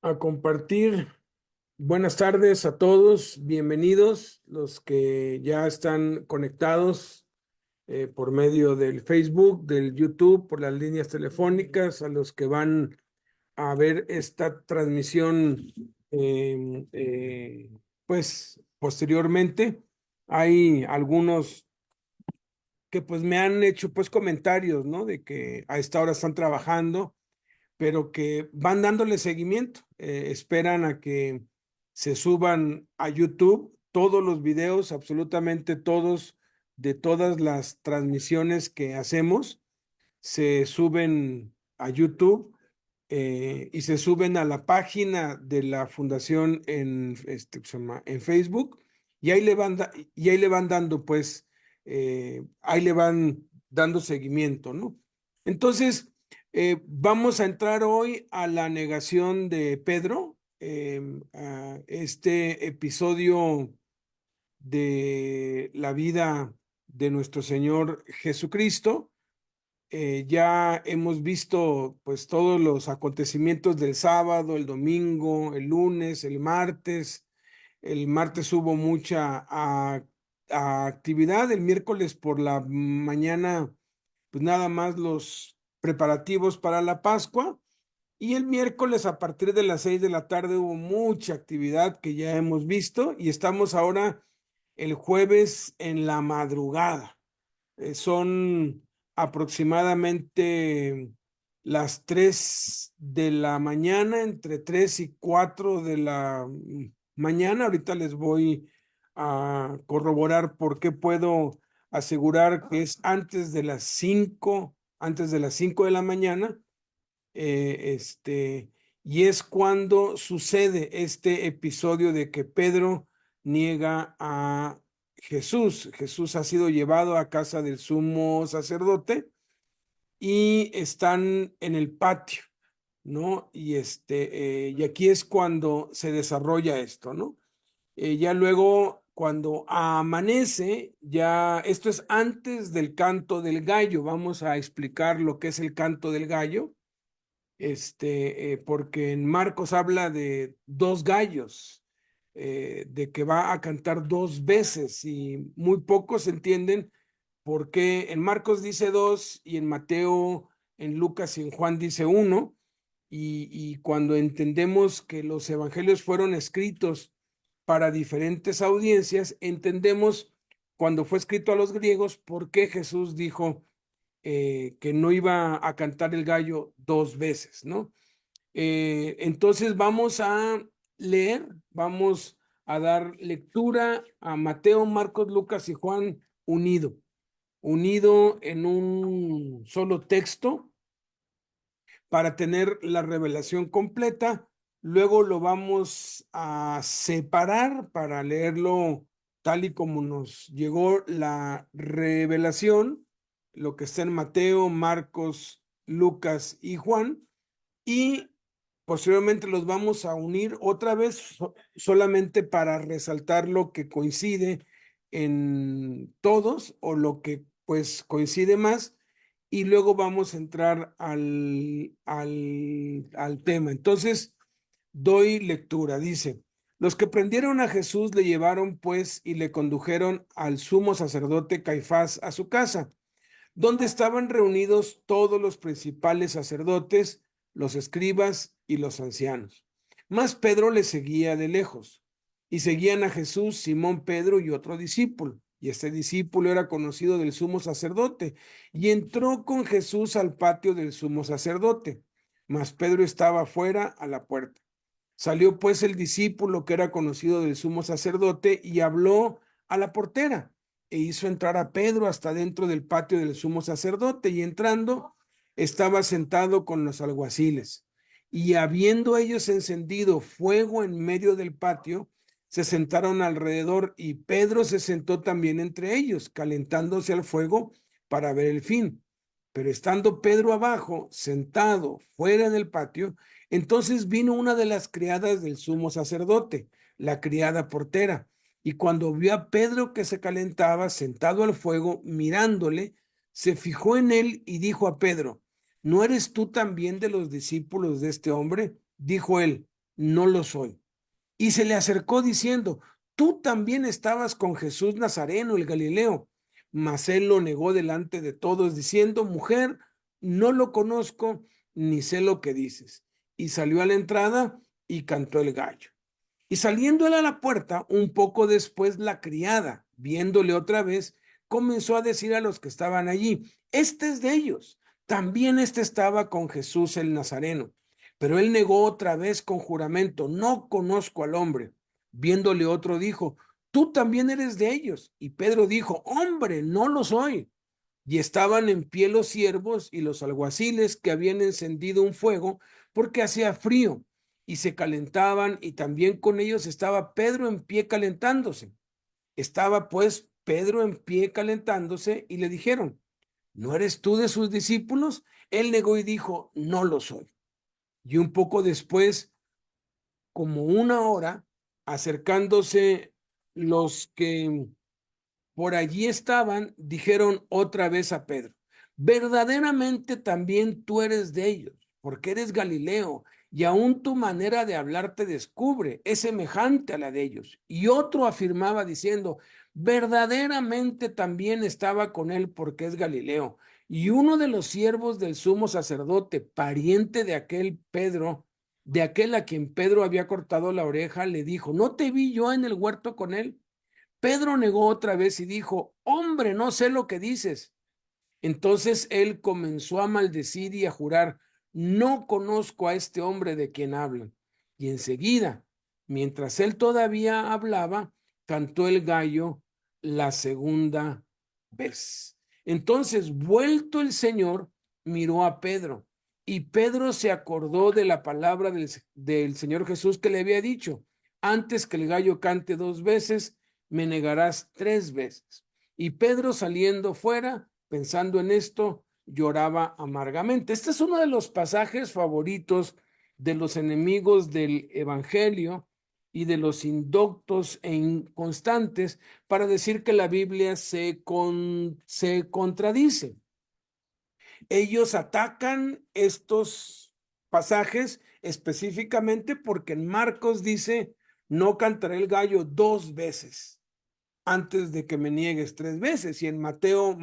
a compartir. Buenas tardes a todos, bienvenidos los que ya están conectados por medio del Facebook, del YouTube, por las líneas telefónicas, a los que van a ver esta transmisión pues posteriormente. Hay algunos que pues me han hecho pues comentarios, ¿no? De que a esta hora están trabajando pero que van dándole seguimiento, esperan a que se suban a YouTube todos los videos, absolutamente todos, de todas las transmisiones que hacemos, se suben a YouTube y se suben a la página de la fundación en Facebook y ahí le van dando pues, ahí le van dando seguimiento, ¿no? Entonces, vamos a entrar hoy a la negación de Pedro, a este episodio de la vida de nuestro Señor Jesucristo. Ya hemos visto pues todos los acontecimientos del sábado, el domingo, el lunes, el martes. El martes hubo mucha actividad, el miércoles por la mañana pues nada más los preparativos para la Pascua. Y el miércoles a partir de las 6 de la tarde hubo mucha actividad que ya hemos visto y estamos ahora el jueves en la madrugada. Son aproximadamente las 3 de la mañana, entre 3 y 4 de la mañana. Ahorita les voy a corroborar por qué puedo asegurar que es antes de las 5 de la mañana, eh, este, y es cuando sucede este episodio de que Pedro niega a Jesús. Jesús ha sido llevado a casa del sumo sacerdote y están en el patio, ¿no? Y aquí es cuando se desarrolla esto, ¿no? Ya luego, cuando amanece, ya esto es antes del canto del gallo. Vamos a explicar lo que es el canto del gallo, porque en Marcos habla de dos gallos, de que va a cantar dos veces y muy pocos entienden por qué en Marcos dice dos y en Mateo, en Lucas y en Juan dice uno. Y cuando entendemos que los evangelios fueron escritos para diferentes audiencias, entendemos cuando fue escrito a los griegos por qué Jesús dijo que no iba a cantar el gallo dos veces, ¿no? Entonces vamos a leer, vamos a dar lectura a Mateo, Marcos, Lucas y Juan unido en un solo texto para tener la revelación completa. Luego lo vamos a separar para leerlo tal y como nos llegó la revelación, lo que está en Mateo, Marcos, Lucas y Juan, y posteriormente los vamos a unir otra vez solamente para resaltar lo que coincide en todos o lo que pues coincide más, y luego vamos a entrar al tema. Entonces, doy lectura. Dice, los que prendieron a Jesús le llevaron pues y le condujeron al sumo sacerdote Caifás a su casa, donde estaban reunidos todos los principales sacerdotes, los escribas y los ancianos. Mas Pedro le seguía de lejos, y seguían a Jesús Simón Pedro y otro discípulo. Y este discípulo era conocido del sumo sacerdote, y entró con Jesús al patio del sumo sacerdote. Mas Pedro estaba fuera a la puerta. Salió pues el discípulo que era conocido del sumo sacerdote y habló a la portera e hizo entrar a Pedro hasta dentro del patio del sumo sacerdote, y entrando estaba sentado con los alguaciles. Y habiendo ellos encendido fuego en medio del patio, se sentaron alrededor y Pedro se sentó también entre ellos, calentándose al fuego para ver el fin. Pero estando Pedro abajo, sentado fuera del patio, entonces vino una de las criadas del sumo sacerdote, la criada portera, y cuando vio a Pedro que se calentaba sentado al fuego, mirándole, se fijó en él y dijo a Pedro, ¿no eres tú también de los discípulos de este hombre? Dijo él, no lo soy. Y se le acercó diciendo, tú también estabas con Jesús Nazareno, el Galileo. Mas él lo negó delante de todos, diciendo, mujer, no lo conozco, ni sé lo que dices. Y salió a la entrada y cantó el gallo. Y saliendo él a la puerta, un poco después la criada, viéndole otra vez, comenzó a decir a los que estaban allí, este es de ellos. También este estaba con Jesús el Nazareno. Pero él negó otra vez con juramento, no conozco al hombre. Viéndole otro dijo, tú también eres de ellos. Y Pedro dijo, hombre, no lo soy. Y estaban en pie los siervos y los alguaciles que habían encendido un fuego porque hacía frío y se calentaban, y también con ellos estaba Pedro en pie calentándose. Estaba pues Pedro en pie calentándose y le dijeron, ¿no eres tú de sus discípulos? Él negó y dijo, no lo soy. Y un poco después, como una hora, acercándose los que por allí estaban, dijeron otra vez a Pedro, verdaderamente también tú eres de ellos, porque eres Galileo, y aún tu manera de hablar te descubre, es semejante a la de ellos. Y otro afirmaba diciendo, verdaderamente también estaba con él porque es Galileo. Y uno de los siervos del sumo sacerdote, pariente de aquel Pedro, de aquel a quien Pedro había cortado la oreja, le dijo, ¿no te vi yo en el huerto con él? Pedro negó otra vez y dijo, hombre, no sé lo que dices. Entonces él comenzó a maldecir y a jurar, no conozco a este hombre de quien hablan. Y enseguida, mientras él todavía hablaba, cantó el gallo la segunda vez. Entonces, vuelto el Señor, miró a Pedro, y Pedro se acordó de la palabra del Señor Jesús que le había dicho, antes que el gallo cante 2 veces, me negarás 3 veces. Y Pedro saliendo fuera, pensando en esto, lloraba amargamente. Este es uno de los pasajes favoritos de los enemigos del Evangelio y de los indoctos e inconstantes para decir que la Biblia se contradice. Ellos atacan estos pasajes específicamente porque en Marcos dice, no cantaré el gallo 2 veces antes de que me niegues 3 veces. Y en Mateo,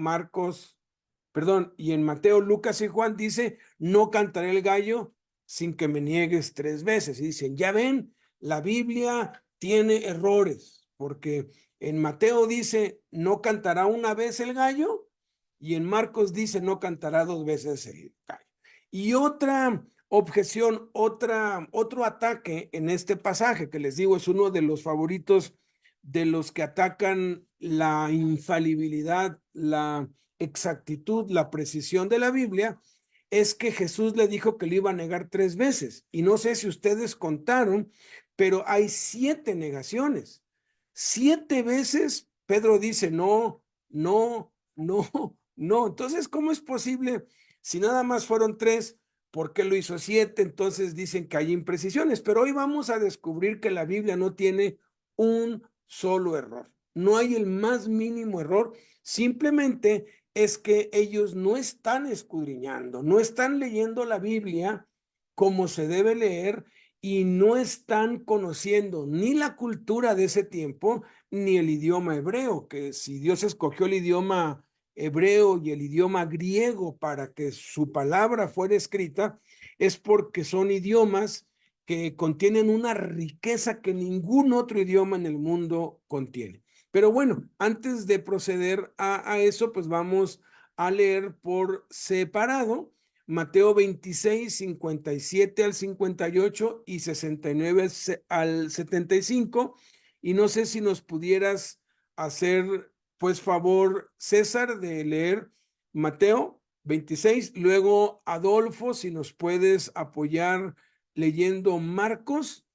y en Mateo, Lucas y Juan dice, no cantaré el gallo sin que me niegues 3 veces. Y dicen, ya ven, la Biblia tiene errores, porque en Mateo dice, no cantará una vez el gallo, y en Marcos dice, no cantará 2 veces el gallo. Y otra objeción, otro ataque en este pasaje, que les digo, es uno de los favoritos de los que atacan la infalibilidad, la exactitud, la precisión de la Biblia, es que Jesús le dijo que le iba a negar 3 veces. Y no sé si ustedes contaron, pero hay 7 negaciones. 7 veces Pedro dice, no, no, no, no. Entonces, ¿cómo es posible? Si nada más fueron 3, ¿por qué lo hizo 7? Entonces dicen que hay imprecisiones. Pero hoy vamos a descubrir que la Biblia no tiene un solo error. No hay el más mínimo error. Simplemente es que ellos no están escudriñando, no están leyendo la Biblia como se debe leer, y no están conociendo ni la cultura de ese tiempo ni el idioma hebreo, que si Dios escogió el idioma hebreo y el idioma griego para que su palabra fuera escrita, es porque son idiomas que contienen una riqueza que ningún otro idioma en el mundo contiene. Pero bueno, antes de proceder a eso, pues vamos a leer por separado Mateo 26, 57 al 58 y 69 al 75. Y no sé si nos pudieras hacer, pues, favor, César, de leer Mateo 26, luego Adolfo, si nos puedes apoyar leyendo Marcos,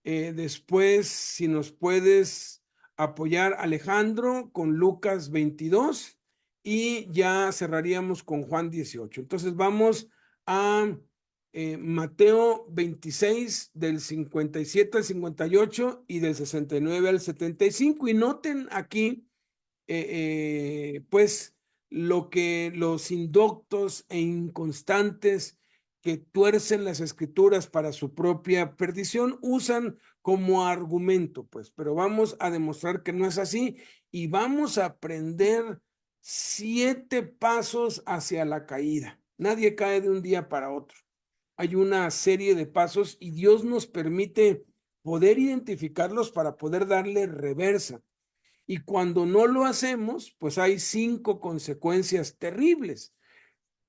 después, si nos puedes apoyar Alejandro con Lucas 22, y ya cerraríamos con Juan 18. Entonces vamos a Mateo 26 del 57 al 58 y del 69 al 75. Y noten aquí, pues, lo que los indoctos e inconstantes que tuercen las escrituras para su propia perdición, usan como argumento, pues, pero vamos a demostrar que no es así y vamos a aprender 7 pasos hacia la caída. Nadie cae de un día para otro. Hay una serie de pasos y Dios nos permite poder identificarlos para poder darle reversa. Y cuando no lo hacemos, pues hay 5 consecuencias terribles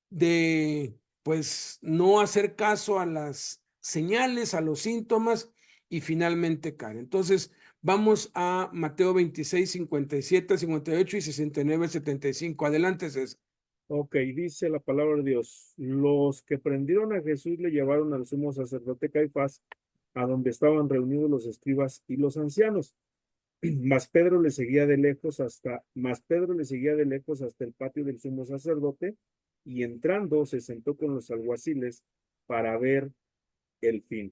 de, pues, no hacer caso a las señales, a los síntomas y finalmente caer. Entonces, vamos a Mateo 26, 57, 58 y 69, 75. Adelante, César. Ok, dice la palabra de Dios. Los que prendieron a Jesús le llevaron al sumo sacerdote Caifás, a donde estaban reunidos los escribas y los ancianos. Mas Pedro le seguía de lejos hasta el patio del sumo sacerdote, y entrando se sentó con los alguaciles para ver el fin.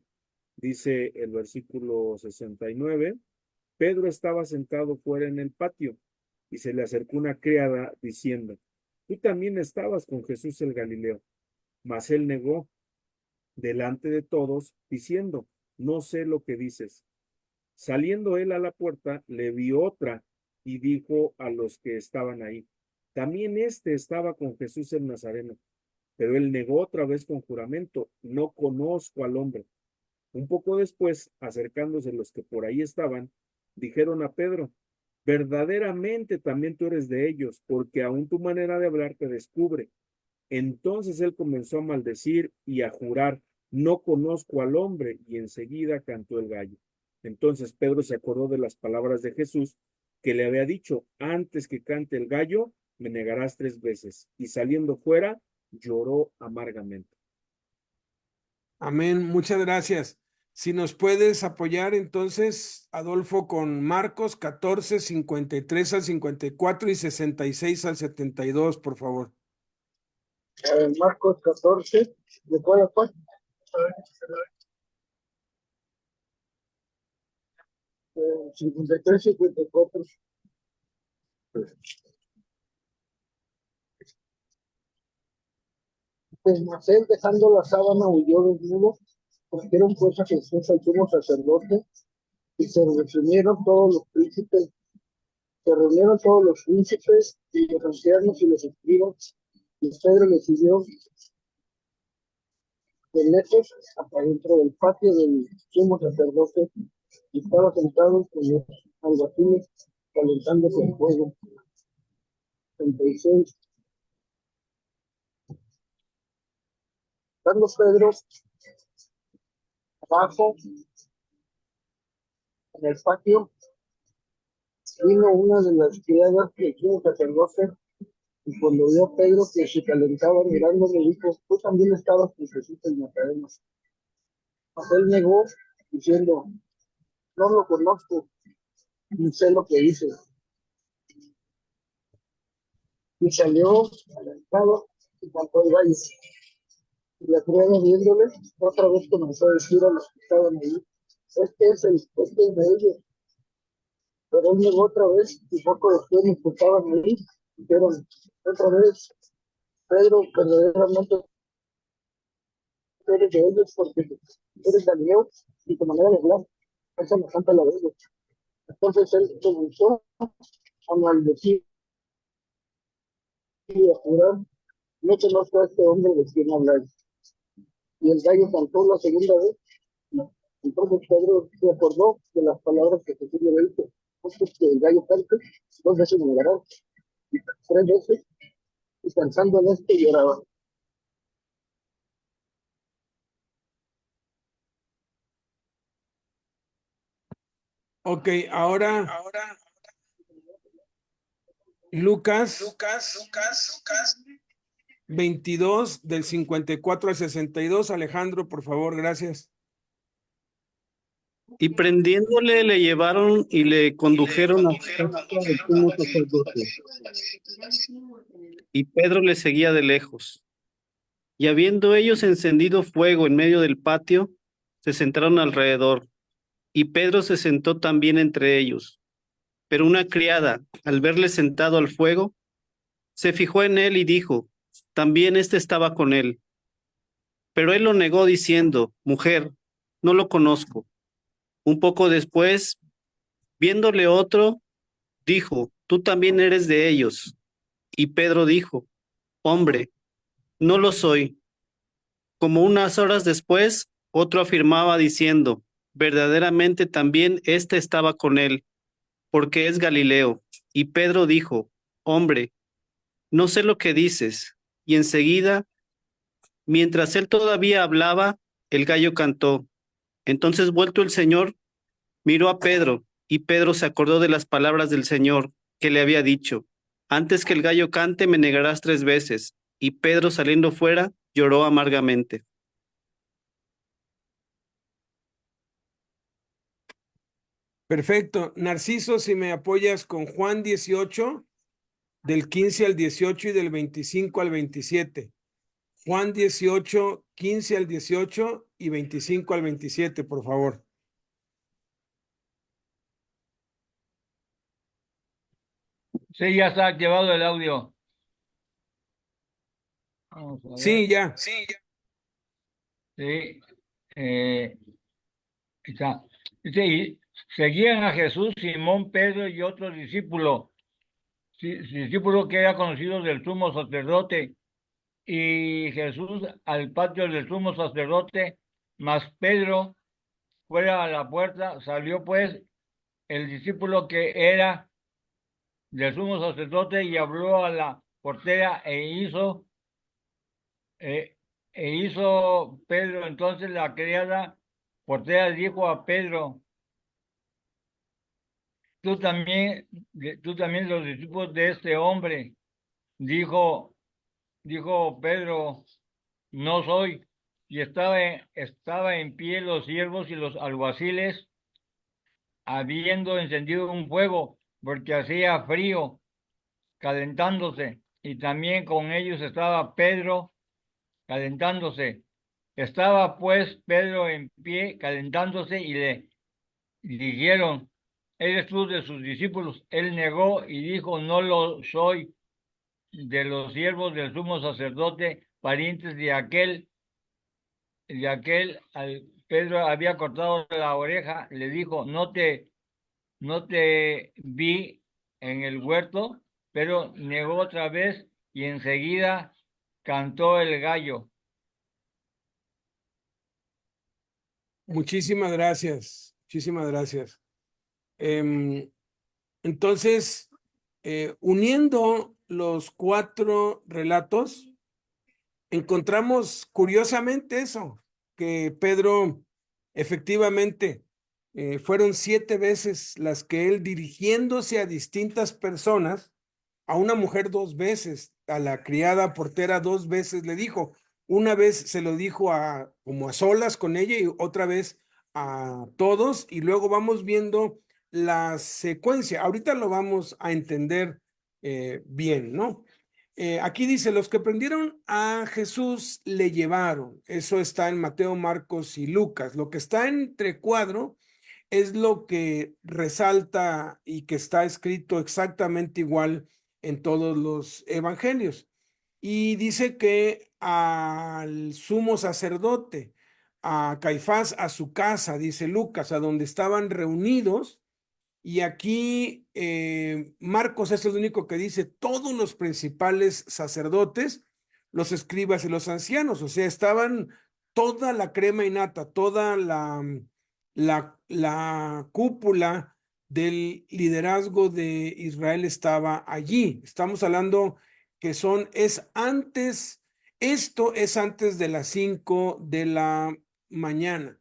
Dice el versículo 69, Pedro estaba sentado fuera en el patio, y se le acercó una criada diciendo, tú también estabas con Jesús el Galileo. Mas él negó delante de todos, diciendo, no sé lo que dices. Saliendo él a la puerta, le vio otra y dijo a los que estaban ahí, también este estaba con Jesús el Nazareno. Pero él negó otra vez con juramento, no conozco al hombre. Un poco después, acercándose los que por ahí estaban, dijeron a Pedro, verdaderamente también tú eres de ellos, porque aún tu manera de hablar te descubre. Entonces él comenzó a maldecir y a jurar, no conozco al hombre, y enseguida cantó el gallo. Entonces Pedro se acordó de las palabras de Jesús, que le había dicho, antes que cante el gallo, me negarás 3 veces. Y saliendo fuera, lloró amargamente. Amén, muchas gracias. Si nos puedes apoyar entonces, Adolfo, con Marcos 14, 53 al 54 y 66 al 72, por favor. Marcos 14, ¿de cuál a cuál? 53, 54. Pues Marcel, dejando la sábana, huyó desnudo, trajeron pues a Jesús al sumo sacerdote y se reunieron todos los príncipes y los ancianos y los escribas, y Pedro le siguió de lejos hasta dentro del patio del sumo sacerdote y estaba sentado con los alguaciles calentándose el fuego. 36. Estando Pedro abajo en el patio, vino una de las criadas del sumo sacerdote, y cuando vio a Pedro que se calentaba mirándole, dijo, tú también estabas con Jesús el Nazareno. Mas él negó, diciendo, no lo conozco, ni sé lo que hice. Y salió alentado y cantó el gallo. Y la criada viéndole, otra vez comenzó a decir a los que estaban ahí, este es de ellos. Pero él llegó otra vez y poco después me estaban ahí. Dijeron otra vez, Pedro, verdaderamente eres de ellos porque eres Galileo y tu manera de hablar es semejante a la de ellos. Entonces él comenzó a maldecir y a jurar, no conozco a este hombre de quien habláis. Y el gallo cantó la segunda vez. Entonces Pedro se acordó de las palabras que Jesús le había dicho, antes que el gallo cante, 2 veces me negará, y 3 veces, y pensando en esto lloraba. Ok, ahora Lucas 22 del 54 al 62. Alejandro, por favor, gracias. Y prendiéndole le llevaron y le condujeron a casa del sumo sacerdote. Y Pedro le seguía de lejos. Y habiendo ellos encendido fuego en medio del patio, se sentaron alrededor. Y Pedro se sentó también entre ellos. Pero una criada, al verle sentado al fuego, se fijó en él y dijo, también éste estaba con él. Pero él lo negó diciendo, mujer, no lo conozco. Un poco después, viéndole otro, dijo, tú también eres de ellos. Y Pedro dijo, hombre, no lo soy. Como unas horas después, otro afirmaba diciendo, verdaderamente también éste estaba con él, porque es Galileo. Y Pedro dijo, hombre, no sé lo que dices. Y enseguida, mientras él todavía hablaba, el gallo cantó. Entonces, vuelto el Señor, miró a Pedro, y Pedro se acordó de las palabras del Señor que le había dicho, antes que el gallo cante, me negarás 3 veces. Y Pedro, saliendo fuera, lloró amargamente. Perfecto. Narciso, si me apoyas con Juan 18, del 15 al 18 y del 25 al 27. Juan 18, 15 al 18 y 25 al 27, por favor. Sí, ya está activado el audio. Vamos a ver. Sí, ya. Sí, está. Dice, y seguían a Jesús, Simón, Pedro y otro discípulo, discípulo que era conocido del sumo sacerdote. Y Jesús al patio del sumo sacerdote, mas Pedro fuera a la puerta, salió pues el discípulo que era del sumo sacerdote y habló a la portera e hizo Pedro. Entonces la criada portera dijo a Pedro, tú también los discípulos de este hombre. Dijo Pedro, no soy. Y estaba en pie los siervos y los alguaciles, habiendo encendido un fuego, porque hacía frío, calentándose. Y también con ellos estaba Pedro, calentándose. Estaba pues Pedro en pie, calentándose, y le dijeron, ¿eres tú de sus discípulos? Él negó y dijo, no lo soy. De los siervos del sumo sacerdote, parientes al Pedro había cortado la oreja, le dijo, no te vi en el huerto, pero negó otra vez y enseguida cantó el gallo. Muchísimas gracias. Muchísimas gracias. Entonces, uniendo los 4 relatos, encontramos curiosamente eso, que Pedro efectivamente fueron 7 veces las que él, dirigiéndose a distintas personas, a una mujer 2 veces, a la criada portera 2 veces le dijo. Una vez se lo dijo como a solas con ella y otra vez a todos, y luego vamos viendo la secuencia. Ahorita lo vamos a entender bien, ¿no? Aquí dice, los que prendieron a Jesús le llevaron. Eso está en Mateo, Marcos y Lucas. Lo que está entre cuadro es lo que resalta y que está escrito exactamente igual en todos los evangelios. Y dice que al sumo sacerdote, a Caifás, a su casa, dice Lucas, a donde estaban reunidos. Y aquí Marcos es el único que dice todos los principales sacerdotes, los escribas y los ancianos. O sea, estaban toda la crema innata, toda la cúpula del liderazgo de Israel estaba allí. Estamos hablando que esto es antes de las 5 de la mañana.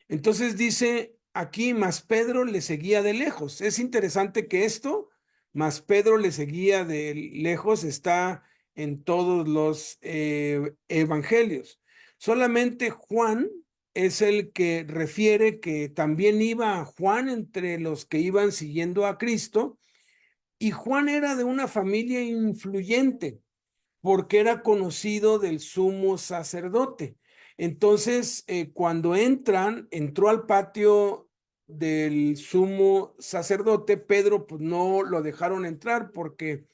Entonces dice aquí, mas Pedro le seguía de lejos. Es interesante que esto, mas Pedro le seguía de lejos, está en todos los evangelios. Solamente Juan es el que refiere que también iba Juan entre los que iban siguiendo a Cristo, y Juan era de una familia influyente porque era conocido del sumo sacerdote. Entonces, cuando entró al patio del sumo sacerdote, Pedro pues no lo dejaron entrar porque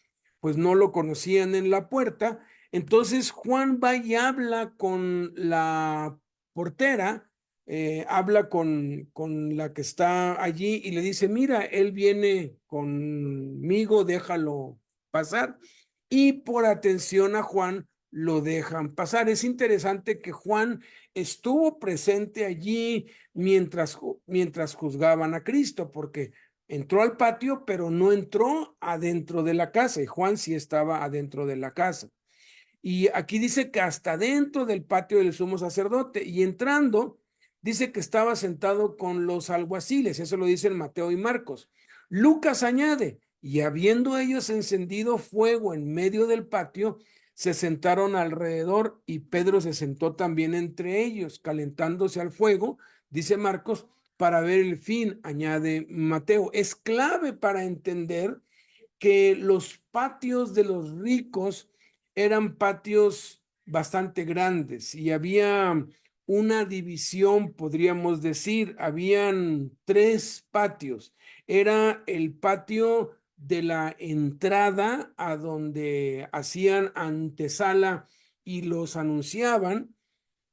pues no lo conocían en la puerta. Entonces Juan va y habla con la portera, habla con la que está allí y le dice, mira, él viene conmigo, déjalo pasar. Y por atención a Juan lo dejan pasar. Es interesante que Juan estuvo presente allí mientras juzgaban a Cristo, porque entró al patio, pero no entró adentro de la casa, y Juan sí estaba adentro de la casa. Y aquí dice que hasta dentro del patio del sumo sacerdote, y entrando, dice que estaba sentado con los alguaciles, eso lo dicen Mateo y Marcos. Lucas añade, y habiendo ellos encendido fuego en medio del patio, se sentaron alrededor y Pedro se sentó también entre ellos, calentándose al fuego, dice Marcos, para ver el fin, añade Mateo. Es clave para entender que los patios de los ricos eran patios bastante grandes y había una división, podríamos decir, habían 3 patios. Era el patio de la entrada a donde hacían antesala y los anunciaban.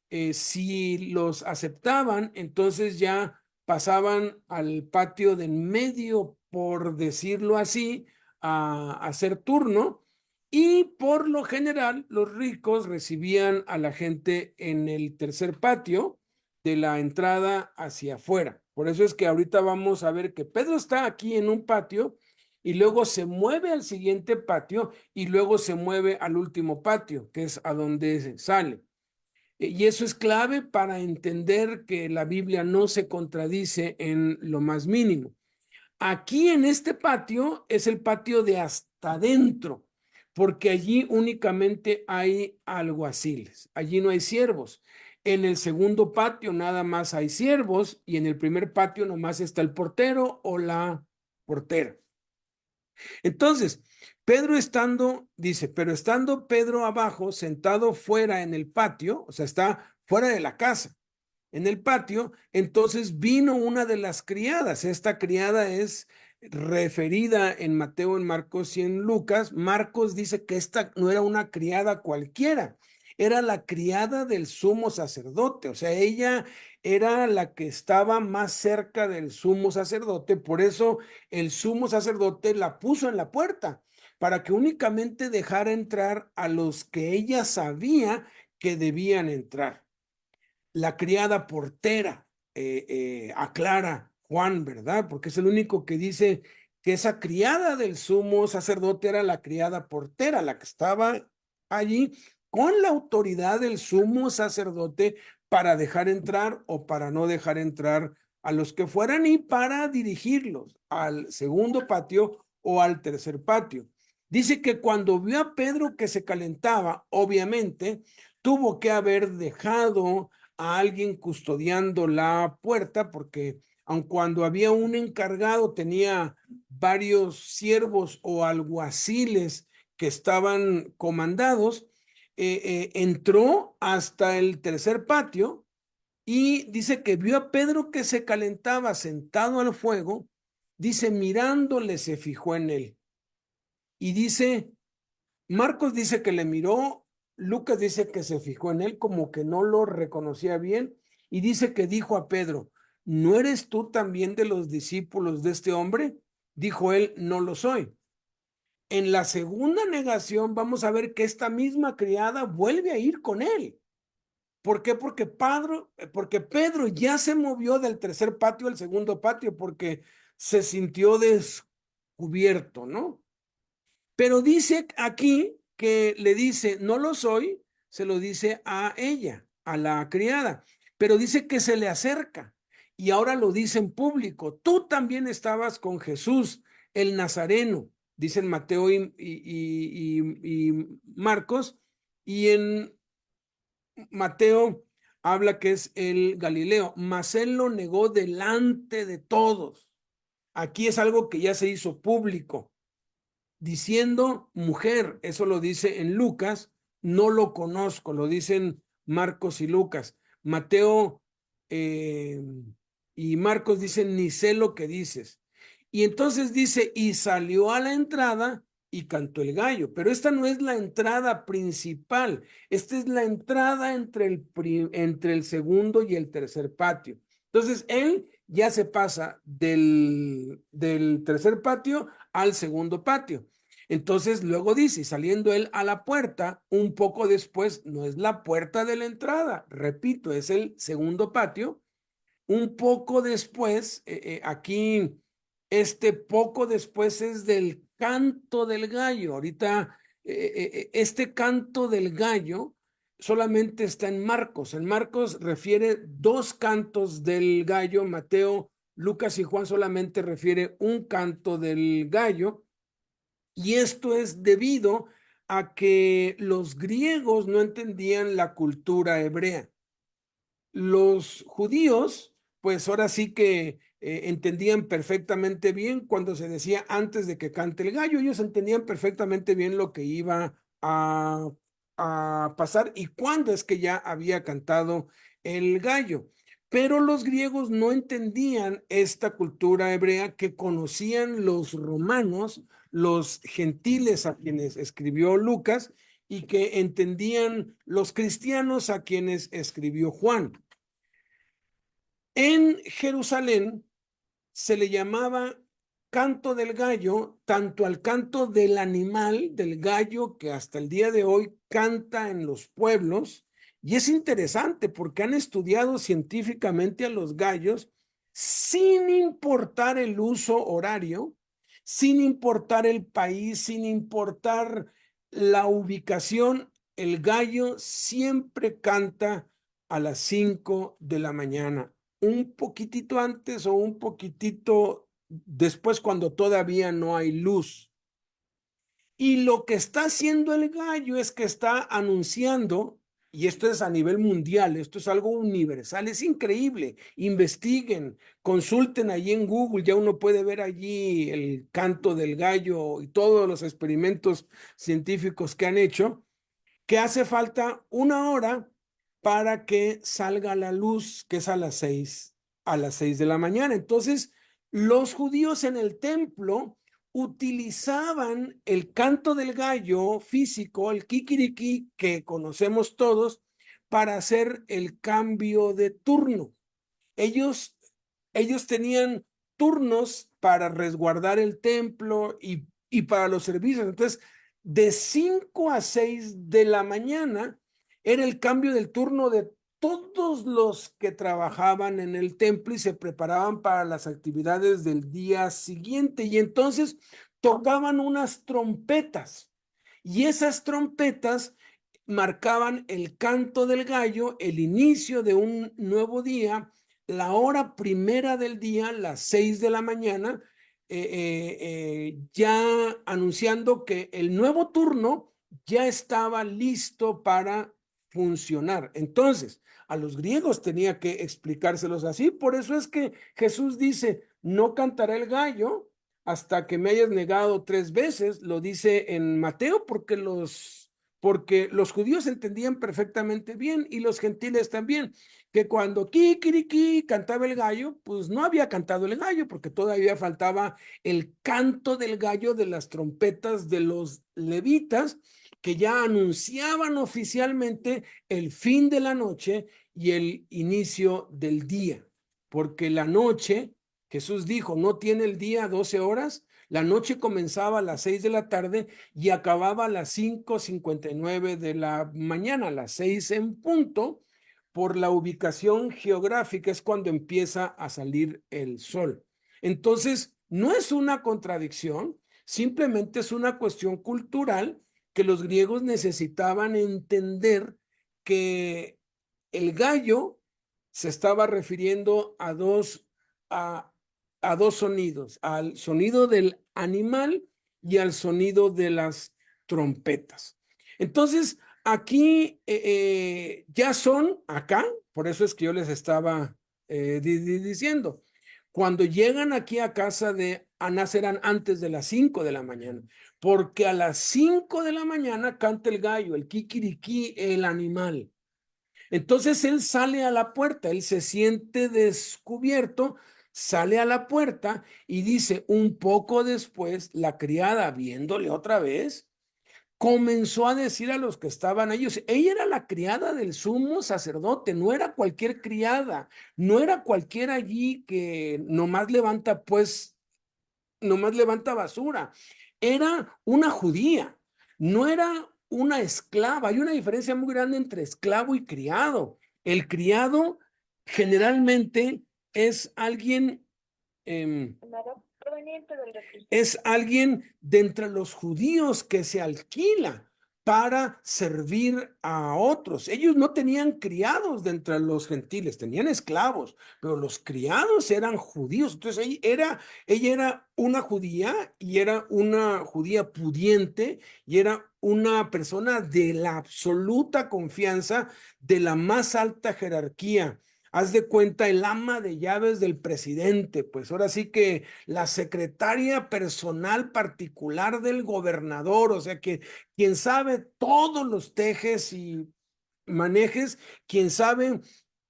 Si los aceptaban, entonces ya pasaban al patio del medio, por decirlo así, a hacer turno, y por lo general los ricos recibían a la gente en el tercer patio de la entrada hacia afuera. Por eso es que ahorita vamos a ver que Pedro está aquí en un patio y luego se mueve al siguiente patio y luego se mueve al último patio, que es a donde sale. Y eso es clave para entender que la Biblia no se contradice en lo más mínimo. Aquí en este patio es el patio de hasta adentro, porque allí únicamente hay alguaciles, allí no hay siervos. En el segundo patio nada más hay siervos y en el primer patio nomás está el portero o la portera. Entonces, Pedro estando, dice, pero estando Pedro abajo, sentado fuera en el patio, o sea, está fuera de la casa, en el patio, entonces vino una de las criadas. Esta criada es referida en Mateo, en Marcos y en Lucas. Marcos dice que esta no era una criada cualquiera, era la criada del sumo sacerdote, o sea, ella era la que estaba más cerca del sumo sacerdote, por eso el sumo sacerdote la puso en la puerta, para que únicamente dejara entrar a los que ella sabía que debían entrar. La criada portera, aclara Juan, ¿verdad? Porque es el único que dice que esa criada del sumo sacerdote era la criada portera, la que estaba allí con la autoridad del sumo sacerdote para dejar entrar o para no dejar entrar a los que fueran y para dirigirlos al segundo patio o al tercer patio. Dice que cuando vio a Pedro que se calentaba, obviamente tuvo que haber dejado a alguien custodiando la puerta, porque aun cuando había un encargado, tenía varios siervos o alguaciles que estaban comandados, entró hasta el tercer patio y dice que vio a Pedro que se calentaba sentado al fuego, dice, mirándole se fijó en él. Y dice, Marcos dice que le miró, Lucas dice que se fijó en él como que no lo reconocía bien y dice que dijo a Pedro, ¿no eres tú también de los discípulos de este hombre? Dijo él, no lo soy. En la segunda negación vamos a ver que esta misma criada vuelve a ir con él. ¿Por qué? Porque Pedro ya se movió del tercer patio al segundo patio porque se sintió descubierto, ¿no? Pero dice aquí que le dice, no lo soy, se lo dice a ella, a la criada, pero dice que se le acerca y ahora lo dice en público. Tú también estabas con Jesús, el Nazareno, dicen Mateo y Marcos, y en Mateo habla que es el Galileo, mas él lo negó delante de todos. Aquí es algo que ya se hizo público diciendo mujer, eso lo dice en Lucas, no lo conozco, lo dicen Marcos y Lucas. Mateo y Marcos dicen, ni sé lo que dices. Y entonces dice, y salió a la entrada y cantó el gallo. Pero esta no es la entrada principal. Esta es la entrada entre el segundo y el tercer patio. Entonces, él ya se pasa del tercer patio al segundo patio. Entonces, luego dice, saliendo él a la puerta, un poco después, no es la puerta de la entrada, repito, es el segundo patio. Un poco después, aquí, este poco después es del canto del gallo. Ahorita, este canto del gallo solamente está en Marcos. En Marcos refiere 2 cantos del gallo. Mateo, Lucas y Juan solamente refiere un canto del gallo. Y esto es debido a que los griegos no entendían la cultura hebrea. Los judíos, pues ahora sí que entendían perfectamente bien cuando se decía antes de que cante el gallo. Ellos entendían perfectamente bien lo que iba a pasar y cuándo es que ya había cantado el gallo. Pero los griegos no entendían esta cultura hebrea que conocían los romanos, los gentiles a quienes escribió Lucas, y que entendían los cristianos a quienes escribió Juan. En Jerusalén se le llamaba canto del gallo, tanto al canto del animal, del gallo, que hasta el día de hoy canta en los pueblos. Y es interesante porque han estudiado científicamente a los gallos sin importar el uso horario, sin importar el país, sin importar la ubicación. El gallo siempre canta a las 5 de la mañana, un poquitito antes o un poquitito después cuando todavía no hay luz. Y lo que está haciendo el gallo es que está anunciando, y esto es a nivel mundial, esto es algo universal, es increíble. Investiguen, consulten allí en Google, ya uno puede ver allí el canto del gallo y todos los experimentos científicos que han hecho, que hace falta 1 hora para que salga la luz, que es a las 6 de la mañana. Entonces, los judíos en el templo utilizaban el canto del gallo físico, el kikiriki, que conocemos todos, para hacer el cambio de turno. Ellos tenían turnos para resguardar el templo y para los servicios. Entonces, de 5 a 6 de la mañana era el cambio del turno de todos los que trabajaban en el templo y se preparaban para las actividades del día siguiente. Y entonces tocaban unas trompetas y esas trompetas marcaban el canto del gallo, el inicio de un nuevo día, la hora primera del día, las 6 de la mañana, ya anunciando que el nuevo turno ya estaba listo para funcionar. Entonces, a los griegos tenía que explicárselos así. Por eso es que Jesús dice, no cantará el gallo hasta que me hayas negado 3 veces. Lo dice en Mateo porque los judíos entendían perfectamente bien y los gentiles también, que cuando kikiriki cantaba el gallo, pues no había cantado el gallo porque todavía faltaba el canto del gallo de las trompetas de los levitas, que ya anunciaban oficialmente el fin de la noche y el inicio del día, porque la noche, Jesús dijo, no tiene el día 12 horas, la noche comenzaba a las 6 de la tarde y acababa a las 5:59 de la mañana, a las 6 en punto. Por la ubicación geográfica es cuando empieza a salir el sol. Entonces, no es una contradicción, simplemente es una cuestión cultural que los griegos necesitaban entender que el gallo se estaba refiriendo a dos sonidos, al sonido del animal y al sonido de las trompetas. Entonces, aquí ya son acá, por eso es que yo les estaba diciendo, cuando llegan aquí a casa de Anás eran antes de las 5 de la mañana, porque a las 5 de la mañana canta el gallo, el kikiriki, el animal. Entonces él sale a la puerta, él se siente descubierto sale a la puerta y dice, un poco después, la criada, viéndole otra vez, comenzó a decir a los que estaban ahí, o sea, ella era la criada del sumo sacerdote, no era cualquier criada, no era cualquiera allí que nomás levanta basura, era una judía, no era una esclava. Hay una diferencia muy grande entre esclavo y criado. El criado generalmente es alguien es alguien de entre los judíos que se alquila para servir a otros. Ellos no tenían criados de entre los gentiles, tenían esclavos, pero los criados eran judíos. Entonces ella era una judía y era una judía pudiente y era una persona de la absoluta confianza de la más alta jerarquía. Haz de cuenta el ama de llaves del presidente, pues ahora sí que la secretaria personal particular del gobernador, o sea que quien sabe todos los tejes y manejes, quien sabe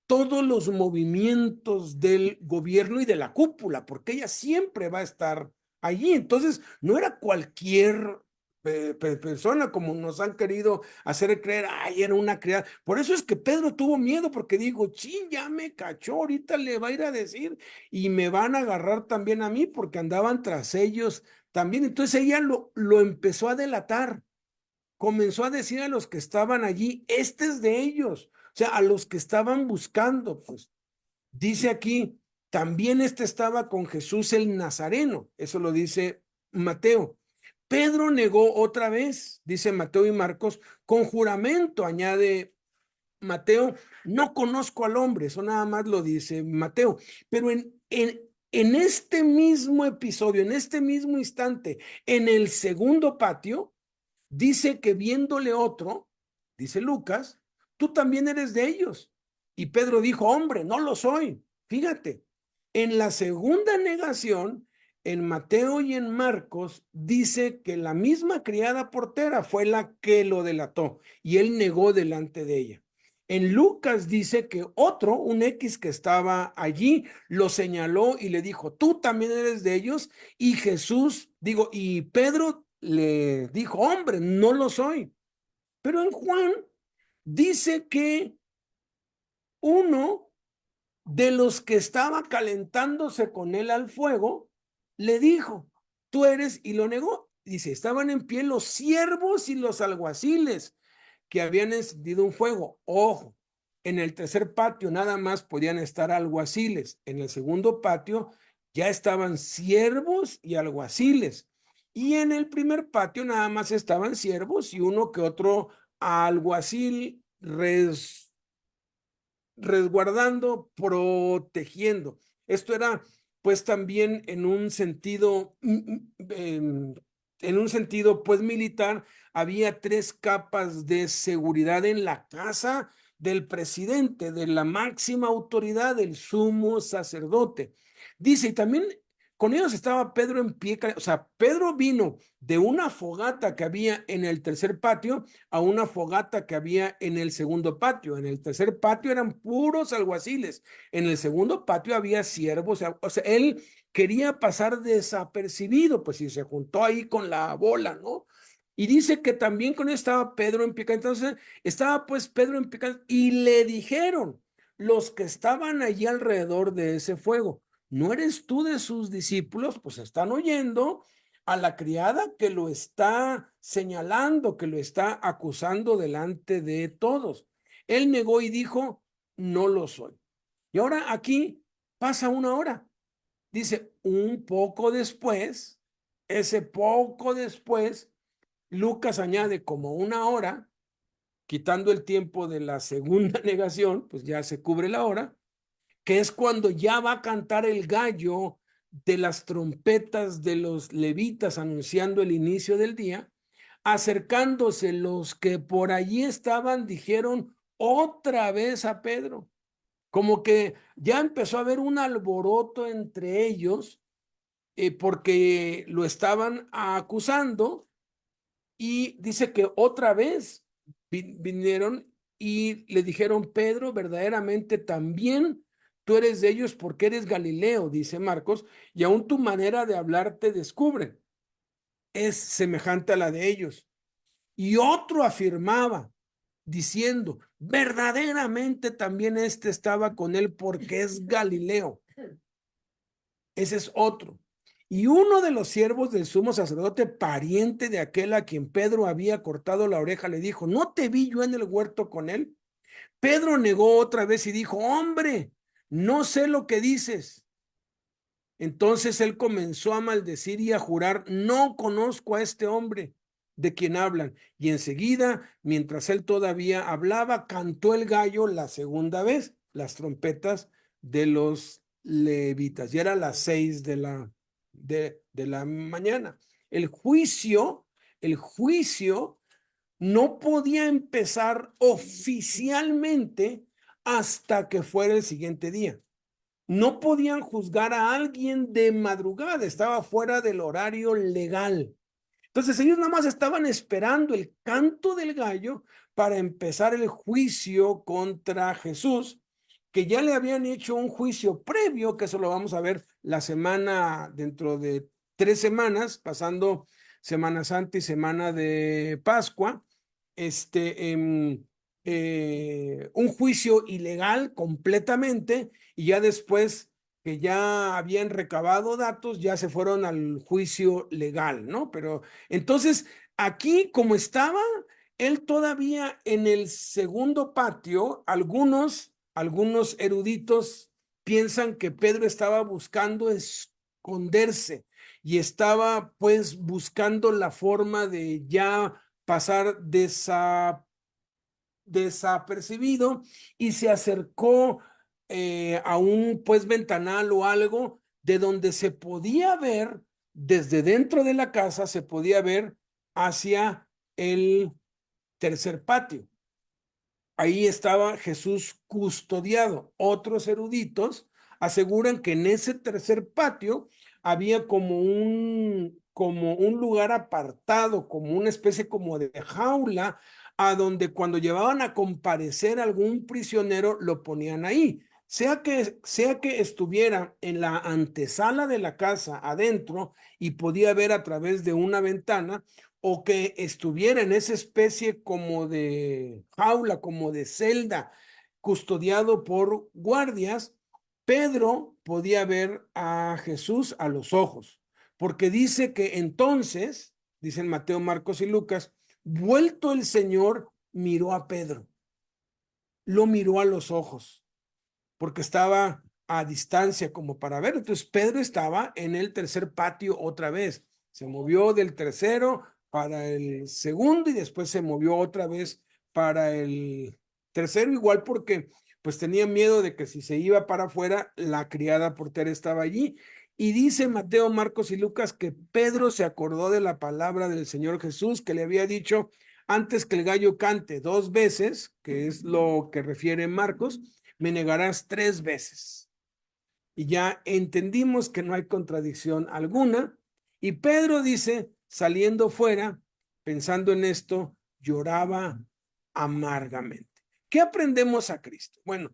todos los movimientos del gobierno y de la cúpula, porque ella siempre va a estar allí. Entonces, no era cualquier persona como nos han querido hacer creer, ay, era una criada. Por eso es que Pedro tuvo miedo, porque dijo, chin, ya me cachó, ahorita le va a ir a decir y me van a agarrar también a mí porque andaban tras ellos también. Entonces ella lo empezó a delatar, comenzó a decir a los que estaban allí, este es de ellos, o sea, a los que estaban buscando, pues. Dice aquí, también este estaba con Jesús el Nazareno, eso lo dice Mateo. Pedro negó otra vez, dice Mateo y Marcos, con juramento, añade Mateo, no conozco al hombre, eso nada más lo dice Mateo, pero en este mismo episodio, en este mismo instante, en el segundo patio, dice que viéndole otro, dice Lucas, tú también eres de ellos. Y Pedro dijo, hombre, no lo soy. Fíjate, en la segunda negación, en Mateo y en Marcos, dice que la misma criada portera fue la que lo delató y él negó delante de ella. En Lucas dice que otro, un X que estaba allí, lo señaló y le dijo, tú también eres de ellos. Y y Pedro le dijo, hombre, no lo soy. Pero en Juan dice que uno de los que estaba calentándose con él al fuego, le dijo, tú eres, y lo negó. Dice, estaban en pie los siervos y los alguaciles que habían encendido un fuego. Ojo, en el tercer patio nada más podían estar alguaciles. En el segundo patio ya estaban siervos y alguaciles. Y en el primer patio nada más estaban siervos y uno que otro alguacil resguardando, protegiendo. Esto era pues también en un sentido, pues militar, había 3 capas de seguridad en la casa del presidente, de la máxima autoridad, del sumo sacerdote. Dice, y también con ellos estaba Pedro en pie, o sea, Pedro vino de una fogata que había en el tercer patio a una fogata que había en el segundo patio. En el tercer patio eran puros alguaciles, en el segundo patio había siervos, o sea, él quería pasar desapercibido, pues si se juntó ahí con la bola, ¿no? Y dice que también con él estaba Pedro en pie, entonces estaba pues Pedro en pie y le dijeron los que estaban allí alrededor de ese fuego, ¿no eres tú de sus discípulos? Pues están oyendo a la criada que lo está señalando, que lo está acusando delante de todos. Él negó y dijo, no lo soy. Y ahora aquí pasa una hora. Dice, un poco después, ese poco después, Lucas añade como una hora, quitando el tiempo de la segunda negación, pues ya se cubre la hora, que es cuando ya va a cantar el gallo de las trompetas de los levitas anunciando el inicio del día. Acercándose los que por allí estaban, dijeron otra vez a Pedro, como que ya empezó a haber un alboroto entre ellos porque lo estaban acusando, y dice que otra vez vinieron y le dijeron, Pedro, verdaderamente también tú eres de ellos porque eres Galileo, dice Marcos, y aún tu manera de hablar te descubre. Es semejante a la de ellos. Y otro afirmaba, diciendo, verdaderamente también este estaba con él porque es Galileo. Ese es otro. Y uno de los siervos del sumo sacerdote, pariente de aquel a quien Pedro había cortado la oreja, le dijo, ¿no te vi yo en el huerto con él? Pedro negó otra vez y dijo, hombre, no sé lo que dices. Entonces él comenzó a maldecir y a jurar, no conozco a este hombre de quien hablan. Y enseguida, mientras él todavía hablaba, cantó el gallo la segunda vez, las trompetas de los levitas. Y era las 6 de la mañana. El juicio no podía empezar oficialmente hasta que fuera el siguiente día. No podían juzgar a alguien de madrugada, estaba fuera del horario legal. Entonces ellos nada más estaban esperando el canto del gallo para empezar el juicio contra Jesús, que ya le habían hecho un juicio previo, que eso lo vamos a ver dentro de 3 semanas, pasando Semana Santa y Semana de Pascua, un juicio ilegal completamente, y ya después que ya habían recabado datos, ya se fueron al juicio legal, ¿no? Pero entonces, aquí como estaba, él todavía en el segundo patio, algunos eruditos piensan que Pedro estaba buscando esconderse y estaba pues buscando la forma de ya pasar desapercibido, y se acercó a un pues ventanal o algo de donde se podía ver, desde dentro de la casa se podía ver hacia el tercer patio. Ahí estaba Jesús custodiado. Otros eruditos aseguran que en ese tercer patio había como un lugar apartado, como una especie como de jaula, a donde cuando llevaban a comparecer algún prisionero lo ponían ahí. Sea que estuviera en la antesala de la casa adentro y podía ver a través de una ventana, o que estuviera en esa especie como de jaula, como de celda, custodiado por guardias, Pedro podía ver a Jesús a los ojos, porque dice que entonces, dicen Mateo, Marcos y Lucas, vuelto el Señor, miró a Pedro, lo miró a los ojos, porque estaba a distancia como para ver. Entonces Pedro estaba en el tercer patio otra vez, se movió del tercero para el segundo y después se movió otra vez para el tercero, igual porque pues tenía miedo de que si se iba para afuera, la criada portera estaba allí. Y dice Mateo, Marcos y Lucas que Pedro se acordó de la palabra del Señor Jesús, que le había dicho, antes que el gallo cante 2 veces, que es lo que refiere Marcos, me negarás 3 veces. Y ya entendimos que no hay contradicción alguna. Y Pedro dice, saliendo fuera, pensando en esto, lloraba amargamente. ¿Qué aprendemos a Cristo? Bueno,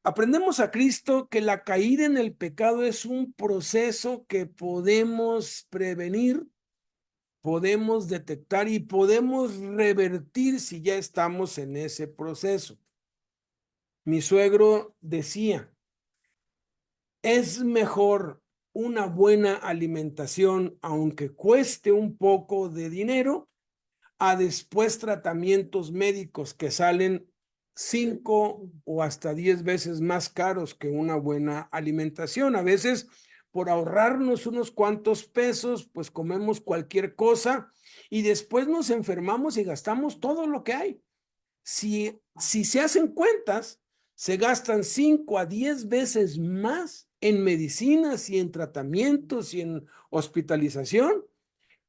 aprendemos a Cristo que la caída en el pecado es un proceso que podemos prevenir, podemos detectar y podemos revertir si ya estamos en ese proceso. Mi suegro decía, es mejor una buena alimentación, aunque cueste un poco de dinero, a después tratamientos médicos que salen 5 o hasta 10 veces más caros que una buena alimentación. A veces, por ahorrarnos unos cuantos pesos, pues comemos cualquier cosa y después nos enfermamos y gastamos todo lo que hay. Si se hacen cuentas, se gastan 5 a 10 veces más en medicinas y en tratamientos y en hospitalización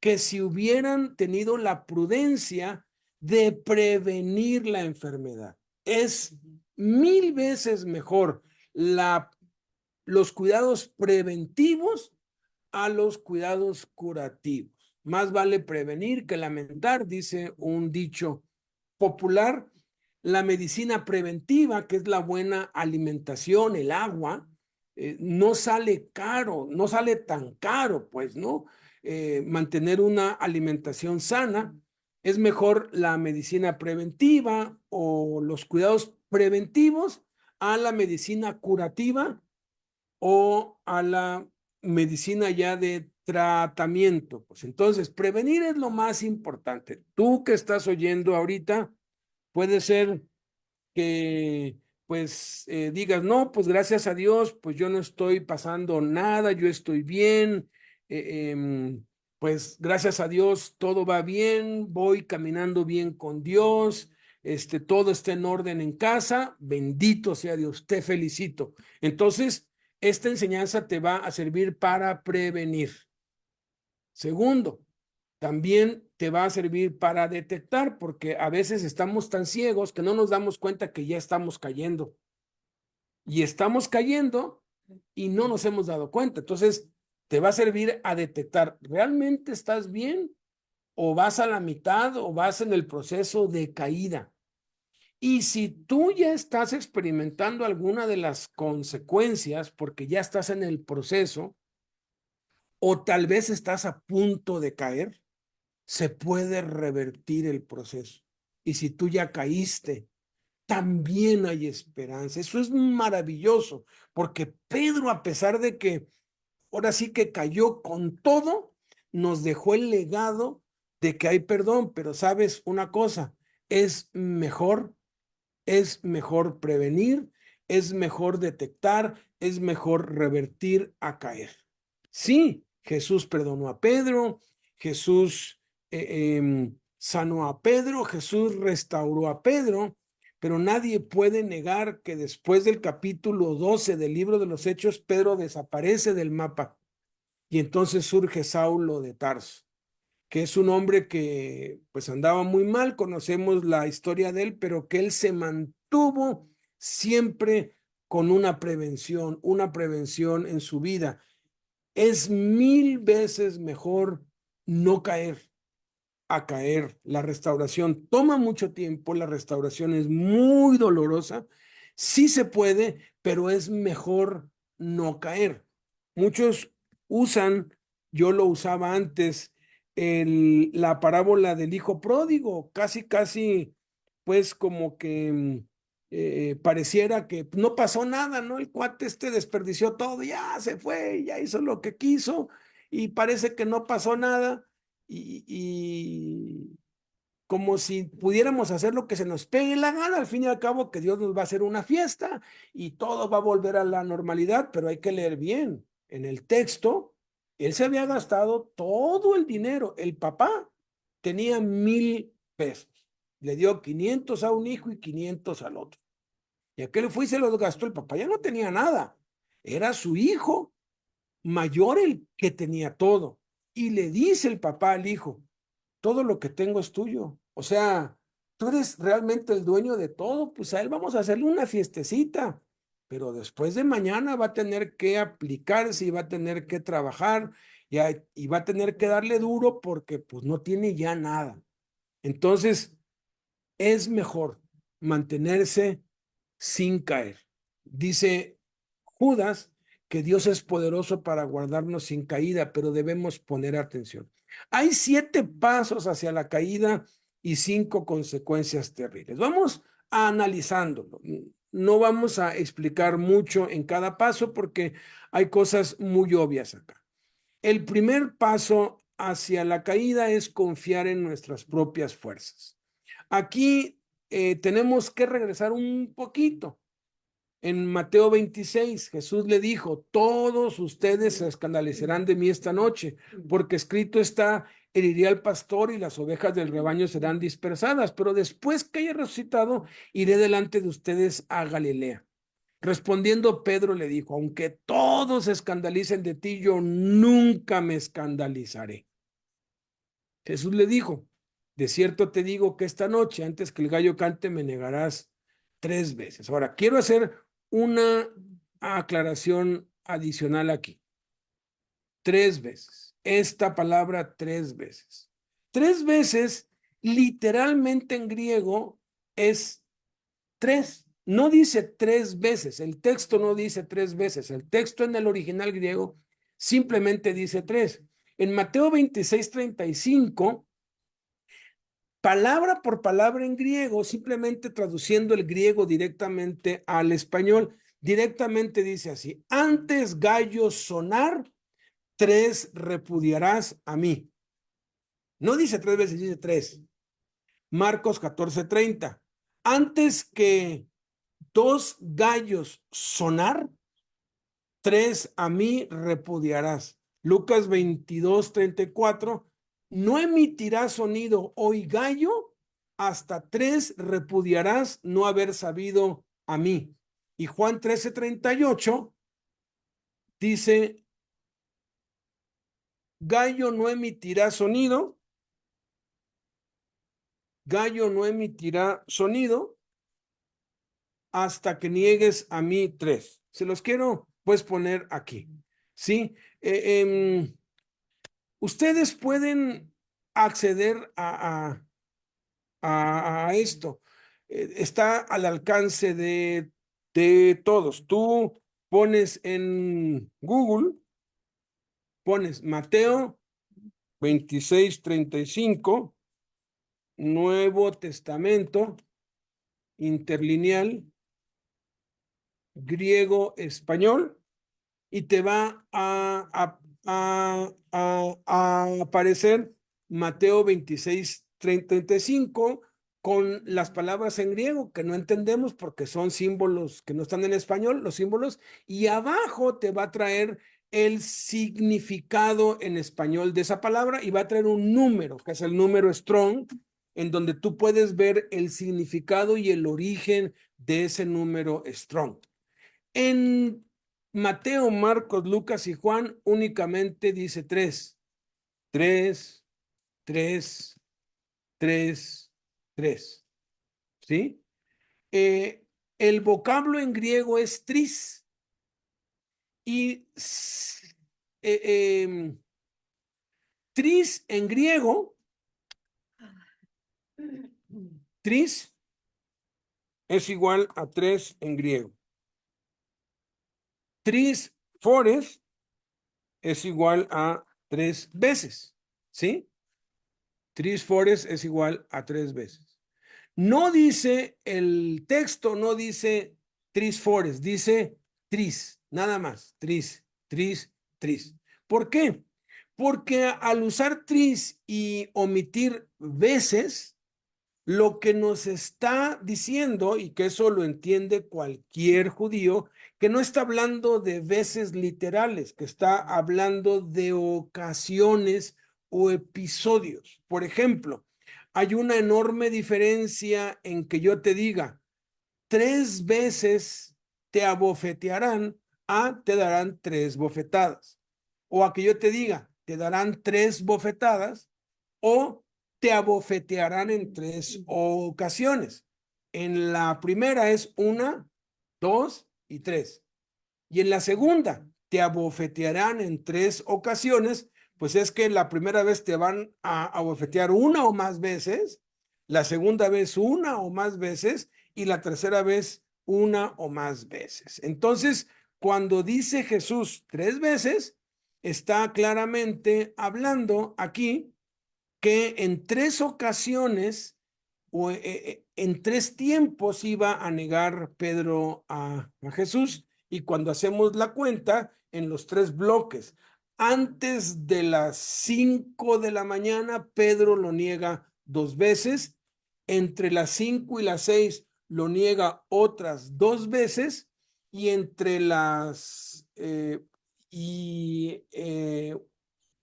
que si hubieran tenido la prudencia de prevenir la enfermedad. Es 1000 veces mejor los cuidados preventivos a los cuidados curativos. Más vale prevenir que lamentar, dice un dicho popular. la medicina preventiva, que es la buena alimentación, el agua, no sale caro, no sale tan caro, pues, ¿no? Mantener una alimentación sana. Es mejor la medicina preventiva o los cuidados preventivos a la medicina curativa o a la medicina ya de tratamiento. Pues entonces, prevenir es lo más importante. Tú que estás oyendo ahorita, puede ser que pues digas, no, pues gracias a Dios, pues yo no estoy pasando nada, yo estoy bien, pues gracias a Dios todo va bien, voy caminando bien con Dios, todo está en orden en casa, bendito sea Dios, te felicito. Entonces, esta enseñanza te va a servir para prevenir. Segundo, también te va a servir para detectar, porque a veces estamos tan ciegos que no nos damos cuenta que ya estamos cayendo. Y estamos cayendo y no nos hemos dado cuenta. Entonces, te va a servir a detectar, ¿realmente estás bien? ¿O vas a la mitad o vas en el proceso de caída? Y si tú ya estás experimentando alguna de las consecuencias, porque ya estás en el proceso, o tal vez estás a punto de caer, se puede revertir el proceso. Y si tú ya caíste, también hay esperanza. Eso es maravilloso, porque Pedro, a pesar de que ahora sí que cayó con todo, nos dejó el legado de que hay perdón, pero sabes una cosa, es mejor prevenir, es mejor detectar, es mejor revertir a caer. Sí, Jesús perdonó a Pedro, Jesús sanó a Pedro, Jesús restauró a Pedro, pero nadie puede negar que después del capítulo 12 del libro de los Hechos, Pedro desaparece del mapa y entonces surge Saulo de Tarso, que es un hombre que pues andaba muy mal, conocemos la historia de él, pero que él se mantuvo siempre con una prevención en su vida. Es 1000 veces mejor no caer a caer. La restauración toma mucho tiempo, la restauración es muy dolorosa, sí se puede, pero es mejor no caer. Muchos usan, yo lo usaba antes, la parábola del hijo pródigo, casi, pues como que pareciera que no pasó nada, ¿no? El cuate desperdició todo, ya se fue, ya hizo lo que quiso y parece que no pasó nada y como si pudiéramos hacer lo que se nos pegue la gana, al fin y al cabo que Dios nos va a hacer una fiesta y todo va a volver a la normalidad, pero hay que leer bien. En el texto, él se había gastado todo el dinero. El papá tenía 1000 pesos. Le dio 500 a un hijo y 500 al otro. Y aquel fue y se los gastó. El papá ya no tenía nada. Era su hijo mayor el que tenía todo. Y le dice el papá al hijo, todo lo que tengo es tuyo. O sea, tú eres realmente el dueño de todo, pues a él vamos a hacerle una fiestecita, pero después de mañana va a tener que aplicarse y va a tener que trabajar y va a tener que darle duro porque pues no tiene ya nada. Entonces, es mejor mantenerse sin caer. Dice Judas que Dios es poderoso para guardarnos sin caída, pero debemos poner atención. Hay 7 pasos hacia la caída y 5 consecuencias terribles. Vamos a analizándolo. No vamos a explicar mucho en cada paso porque hay cosas muy obvias acá. El primer paso hacia la caída es confiar en nuestras propias fuerzas. Aquí tenemos que regresar un poquito. En Mateo 26, Jesús le dijo, todos ustedes se escandalizarán de mí esta noche, porque escrito está, heriré al pastor y las ovejas del rebaño serán dispersadas, pero después que haya resucitado, iré delante de ustedes a Galilea. Respondiendo Pedro le dijo, aunque todos se escandalicen de ti, yo nunca me escandalizaré. Jesús le dijo, de cierto te digo que esta noche, antes que el gallo cante, me negarás 3 veces. Ahora, quiero hacer una aclaración adicional aquí. 3 veces. Esta palabra 3 veces. 3 veces, literalmente en griego, es 3. No dice 3 veces. El texto no dice 3 veces. El texto en el original griego simplemente dice 3. En Mateo 26:35, palabra por palabra en griego, simplemente traduciendo el griego directamente al español, directamente dice así: antes gallo sonar, 3 repudiarás a mí. No dice 3 veces, dice 3. Marcos 14:30. Antes que 2 gallos sonar, 3 a mí repudiarás. Lucas 22:34. No emitirás sonido hoy gallo, hasta 3 repudiarás no haber sabido a mí. Y Juan 13:38 dice: gallo no emitirá sonido, gallo no emitirá sonido hasta que niegues a mí 3. Se los quiero pues poner aquí, ¿sí? Ustedes pueden acceder a esto. Está al alcance de todos. Tú pones en Google, pones Mateo 26:35, Nuevo Testamento, interlineal, griego-español, y te va a aparecer Mateo 26:35 con las palabras en griego que no entendemos porque son símbolos que no están en español, los símbolos, y abajo te va a traer el significado en español de esa palabra y va a traer un número, que es el número Strong, en donde tú puedes ver el significado y el origen de ese número Strong. En Mateo, Marcos, Lucas y Juan únicamente dice 3. 3, 3, 3, 3. ¿Sí? El vocablo en griego es tris. Y tris en griego, tris es igual a 3 en griego. Tris fores es igual a 3 veces, ¿sí? Tris fores es igual a 3 veces. No dice, el texto no dice tris fores, dice tris, nada más, tris, tris, tris. ¿Por qué? Porque al usar tris y omitir veces, lo que nos está diciendo, y que eso lo entiende cualquier judío, que no está hablando de veces literales, que está hablando de ocasiones o episodios. Por ejemplo, hay una enorme diferencia en que yo te diga 3 veces te abofetearán a te darán 3 bofetadas, o a que yo te diga te darán 3 bofetadas, o te abofetearán en 3 ocasiones. En la primera es 1, 2 y 3. Y en la segunda te abofetearán en 3 ocasiones, pues es que la primera vez te van a abofetear 1 o más veces, la segunda vez 1 o más veces y la tercera vez 1 o más veces. Entonces, cuando dice Jesús 3 veces, está claramente hablando aquí que en 3 ocasiones o en 3 tiempos iba a negar Pedro a Jesús. Y cuando hacemos la cuenta en los 3 bloques, antes de las 5 de la mañana, Pedro lo niega 2 veces, entre las 5 y las 6 lo niega otras 2 veces, y entre las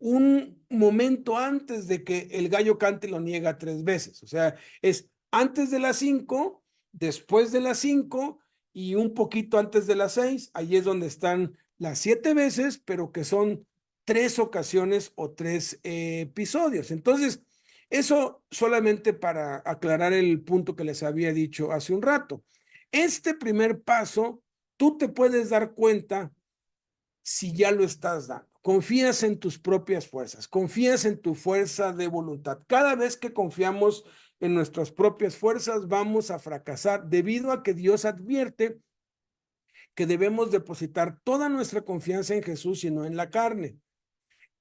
un momento antes de que el gallo cante lo niega 3 veces. O sea, es antes de las 5, después de las 5 y un poquito antes de las 6. Ahí es donde están las 7 veces, pero que son 3 ocasiones o 3 episodios. Entonces, eso solamente para aclarar el punto que les había dicho hace un rato. Este primer paso, tú te puedes dar cuenta si ya lo estás dando. Confías en tus propias fuerzas, confías en tu fuerza de voluntad. Cada vez que confiamos en nuestras propias fuerzas, vamos a fracasar debido a que Dios advierte que debemos depositar toda nuestra confianza en Jesús y no en la carne.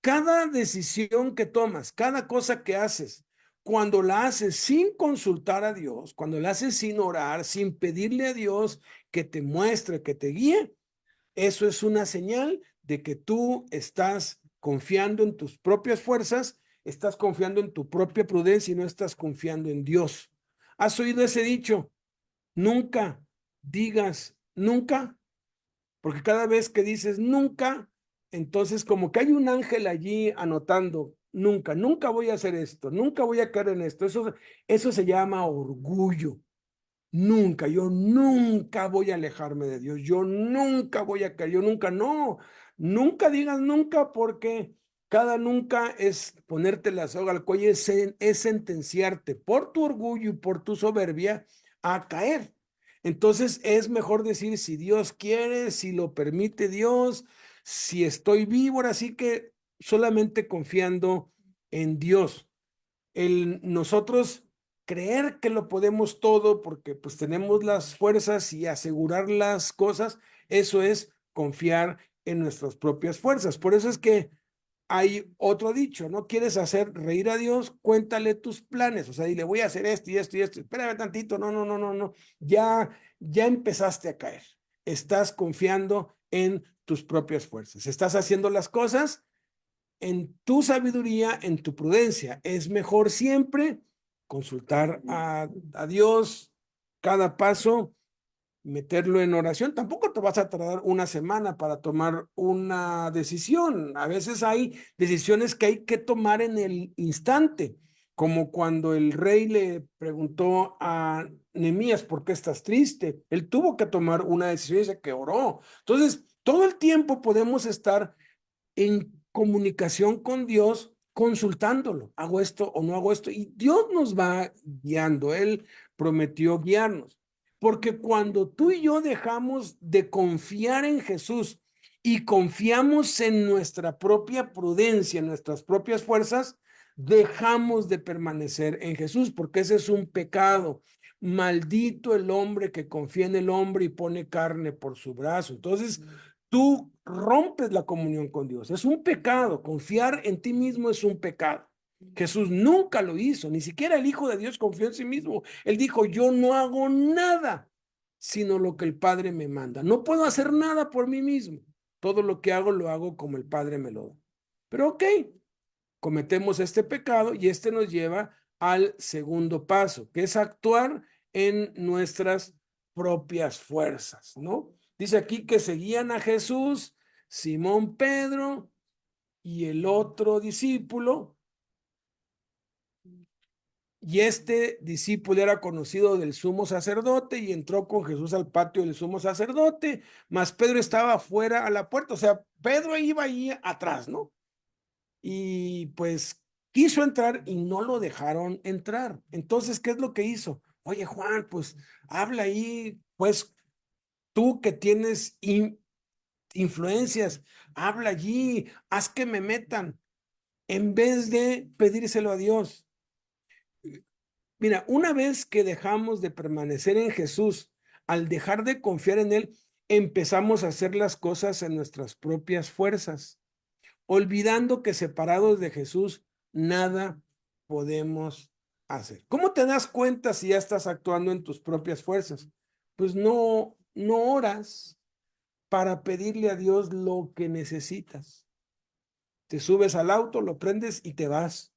Cada decisión que tomas, cada cosa que haces, cuando la haces sin consultar a Dios, cuando la haces sin orar, sin pedirle a Dios que te muestre, que te guíe, eso es una señal de que tú estás confiando en tus propias fuerzas, estás confiando en tu propia prudencia y no estás confiando en Dios. ¿Has oído ese dicho? Nunca digas nunca, porque cada vez que dices nunca, entonces como que hay un ángel allí anotando, nunca, nunca voy a hacer esto, nunca voy a caer en esto. Eso se llama orgullo. Nunca, yo nunca voy a alejarme de Dios, yo nunca voy a caer, yo nunca, no, nunca digas nunca, porque cada nunca es ponerte la soga al cuello, es sentenciarte por tu orgullo y por tu soberbia a caer. Entonces es mejor decir si Dios quiere, si lo permite Dios, si estoy vivo, así que solamente confiando en Dios. Nosotros creer que lo podemos todo porque pues tenemos las fuerzas y asegurar las cosas, eso es confiar en nuestras propias fuerzas. Por eso es que hay otro dicho, ¿no? ¿Quieres hacer reír a Dios? Cuéntale tus planes, o sea, dile, voy a hacer esto y esto y esto, espérame tantito, no, ya empezaste a caer, estás confiando en tus propias fuerzas, estás haciendo las cosas en tu sabiduría, en tu prudencia. Es mejor siempre consultar a Dios cada paso, meterlo en oración. Tampoco te vas a tardar una semana para tomar una decisión. A veces hay decisiones que hay que tomar en el instante, como cuando el rey le preguntó a Nehemías, ¿por qué estás triste? Él tuvo que tomar una decisión y se que oró. Entonces, todo el tiempo podemos estar en comunicación con Dios, consultándolo, hago esto o no hago esto, y Dios nos va guiando, Él prometió guiarnos, porque cuando tú y yo dejamos de confiar en Jesús y confiamos en nuestra propia prudencia, en nuestras propias fuerzas, dejamos de permanecer en Jesús, porque ese es un pecado. Maldito el hombre que confía en el hombre y pone carne por su brazo. Entonces, tú rompes la comunión con Dios. Es un pecado. Confiar en ti mismo es un pecado. Jesús nunca lo hizo. Ni siquiera el Hijo de Dios confió en sí mismo. Él dijo, yo no hago nada sino lo que el Padre me manda. No puedo hacer nada por mí mismo. Todo lo que hago lo hago como el Padre me lo da. Pero ok, cometemos este pecado y este nos lleva al segundo paso, que es actuar en nuestras propias fuerzas, ¿no? Dice aquí que seguían a Jesús, Simón Pedro y el otro discípulo. Y este discípulo era conocido del sumo sacerdote y entró con Jesús al patio del sumo sacerdote, mas Pedro estaba afuera a la puerta, o sea, Pedro iba ahí atrás, ¿no? Y pues quiso entrar y no lo dejaron entrar. Entonces, ¿qué es lo que hizo? Oye, Juan, pues habla ahí, pues tú que tienes influencias, habla allí, haz que me metan, en vez de pedírselo a Dios. Mira, una vez que dejamos de permanecer en Jesús, al dejar de confiar en Él, empezamos a hacer las cosas en nuestras propias fuerzas, olvidando que separados de Jesús, nada podemos hacer. ¿Cómo te das cuenta si ya estás actuando en tus propias fuerzas? Pues no oras para pedirle a Dios lo que necesitas. Te subes al auto, lo prendes y te vas.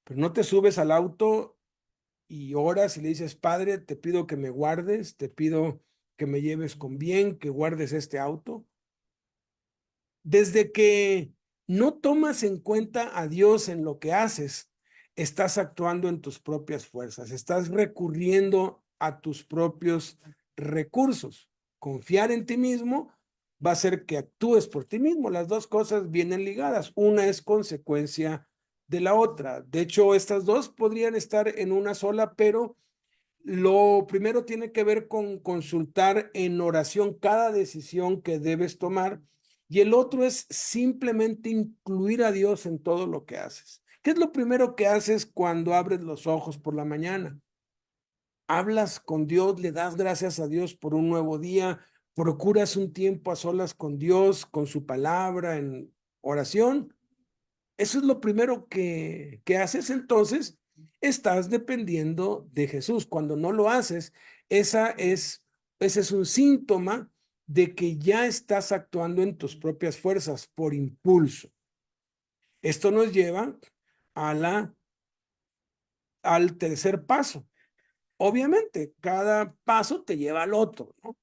Pero no te subes al auto y oras y le dices, Padre, te pido que me guardes, te pido que me lleves con bien, que guardes este auto. Desde que no tomas en cuenta a Dios en lo que haces, estás actuando en tus propias fuerzas, estás recurriendo a tus propios recursos. Confiar en ti mismo va a hacer que actúes por ti mismo. Las dos cosas vienen ligadas. Una es consecuencia de la otra. De hecho, estas dos podrían estar en una sola, pero lo primero tiene que ver con consultar en oración cada decisión que debes tomar y el otro es simplemente incluir a Dios en todo lo que haces. ¿Qué es lo primero que haces cuando abres los ojos por la mañana? Hablas con Dios, le das gracias a Dios por un nuevo día, procuras un tiempo a solas con Dios, con su palabra, en oración. Eso es lo primero que haces. Entonces, estás dependiendo de Jesús. Cuando no lo haces, ese es un síntoma de que ya estás actuando en tus propias fuerzas por impulso. Esto nos lleva al tercer paso. Obviamente, cada paso te lleva al otro, ¿no?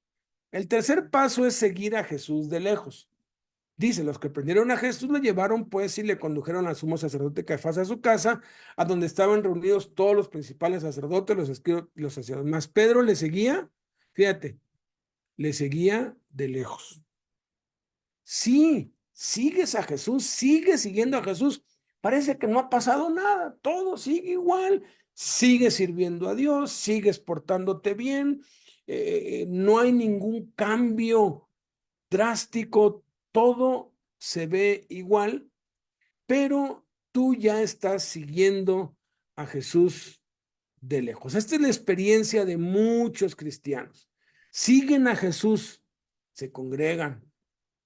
El tercer paso es seguir a Jesús de lejos. Dice, los que prendieron a Jesús le llevaron pues y le condujeron al sumo sacerdote Caifás a su casa, a donde estaban reunidos todos los principales sacerdotes, los escribas y los ancianos. Más Pedro le seguía, fíjate, le seguía de lejos. Sí, sigues a Jesús, sigues siguiendo a Jesús. Parece que no ha pasado nada, todo sigue igual. Sigues sirviendo a Dios, sigues portándote bien, no hay ningún cambio drástico, todo se ve igual, pero tú ya estás siguiendo a Jesús de lejos. Esta es la experiencia de muchos cristianos. Siguen a Jesús, se congregan,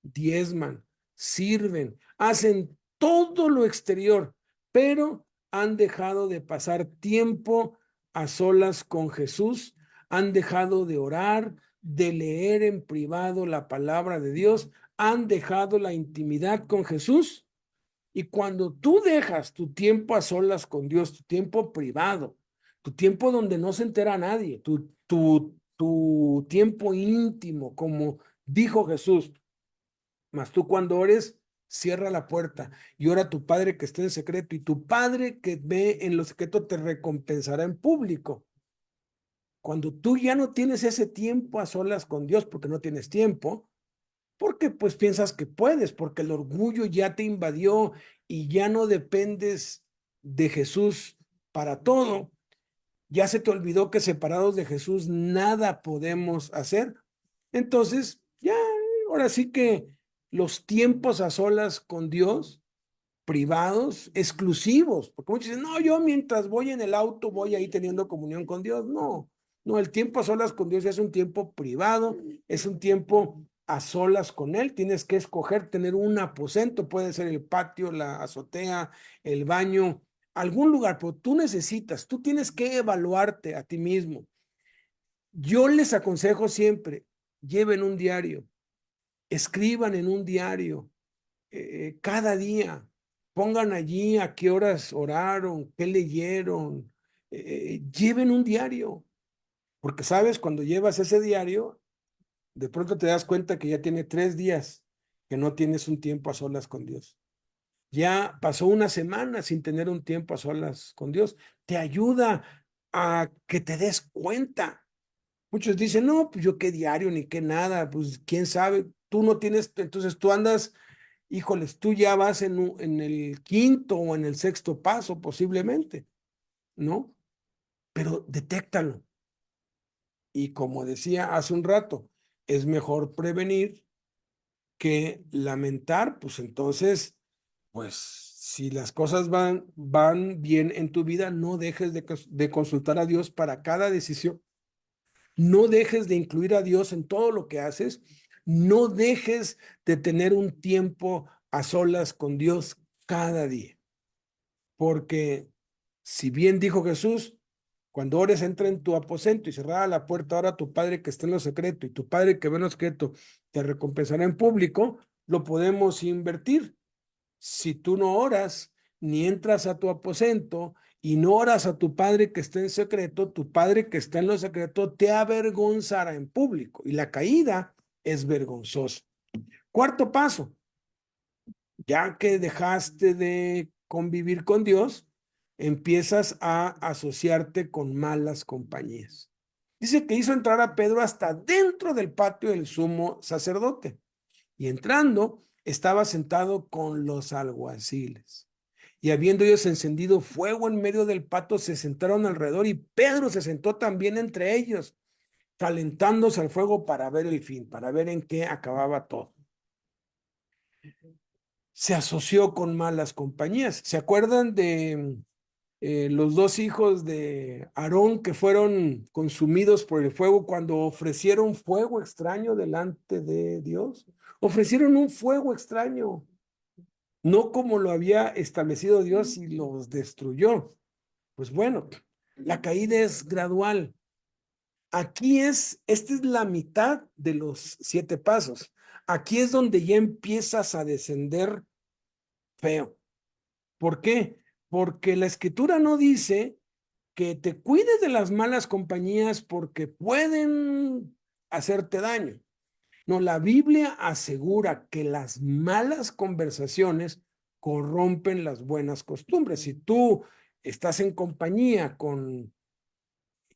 diezman, sirven, hacen todo lo exterior, pero han dejado de pasar tiempo a solas con Jesús, han dejado de orar, de leer en privado la palabra de Dios, han dejado la intimidad con Jesús. Y cuando tú dejas tu tiempo a solas con Dios, tu tiempo privado, tu tiempo donde no se entera nadie, tu tiempo íntimo, como dijo Jesús, mas tú cuando ores, cierra la puerta y ora a tu Padre que esté en secreto, y tu Padre que ve en lo secreto te recompensará en público. Cuando tú ya no tienes ese tiempo a solas con Dios, porque no tienes tiempo, porque pues piensas que puedes, porque el orgullo ya te invadió y ya no dependes de Jesús para todo, ya se te olvidó que separados de Jesús nada podemos hacer. Entonces, ya, ahora sí que los tiempos a solas con Dios, privados, exclusivos, porque muchos dicen, no, yo mientras voy en el auto voy ahí teniendo comunión con Dios. No, no, el tiempo a solas con Dios es un tiempo privado, es un tiempo a solas con Él. Tienes que escoger tener un aposento, puede ser el patio, la azotea, el baño, algún lugar, pero tú tienes que evaluarte a ti mismo. Yo les aconsejo siempre, lleven un diario, escriban en un diario, cada día, pongan allí a qué horas oraron, qué leyeron, lleven un diario, porque sabes, cuando llevas ese diario, de pronto te das cuenta que ya tiene 3 días que no tienes un tiempo a solas con Dios. Ya pasó una semana sin tener un tiempo a solas con Dios. Te ayuda a que te des cuenta. Muchos dicen, no, pues yo qué diario ni qué nada, pues quién sabe, tú no tienes, entonces tú andas, híjoles, tú ya vas en el quinto o en el sexto paso posiblemente, ¿no? Pero detéctalo. Y como decía hace un rato, es mejor prevenir que lamentar. Pues entonces, pues si las cosas van bien en tu vida, no dejes de consultar a Dios para cada decisión. No dejes de incluir a Dios en todo lo que haces. No dejes de tener un tiempo a solas con Dios cada día. Porque si bien dijo Jesús, cuando ores, entra en tu aposento y cerrada la puerta, ora a tu Padre que está en lo secreto, y tu Padre que ve en lo secreto te recompensará en público, lo podemos invertir. Si tú no oras, ni entras a tu aposento, y no oras a tu Padre que está en secreto, tu Padre que está en lo secreto te avergonzará en público. Y la caída es vergonzosa. Cuarto paso, ya que dejaste de convivir con Dios, empiezas a asociarte con malas compañías. Dice que hizo entrar a Pedro hasta dentro del patio del sumo sacerdote. Y entrando, estaba sentado con los alguaciles. Y habiendo ellos encendido fuego en medio del patio, se sentaron alrededor, y Pedro se sentó también entre ellos, calentándose al fuego para ver el fin, para ver en qué acababa todo. se asoció con malas compañías. ¿Se acuerdan de los dos hijos de Aarón que fueron consumidos por el fuego cuando ofrecieron fuego extraño delante de Dios? Ofrecieron un fuego extraño, no como lo había establecido Dios y los destruyó. Pues bueno, la caída es gradual. Esta es la mitad de los 7 pasos. Aquí es donde ya empiezas a descender feo. ¿Por qué? Porque la escritura no dice que te cuides de las malas compañías porque pueden hacerte daño. No, la Biblia asegura que las malas conversaciones corrompen las buenas costumbres. Si tú estás en compañía con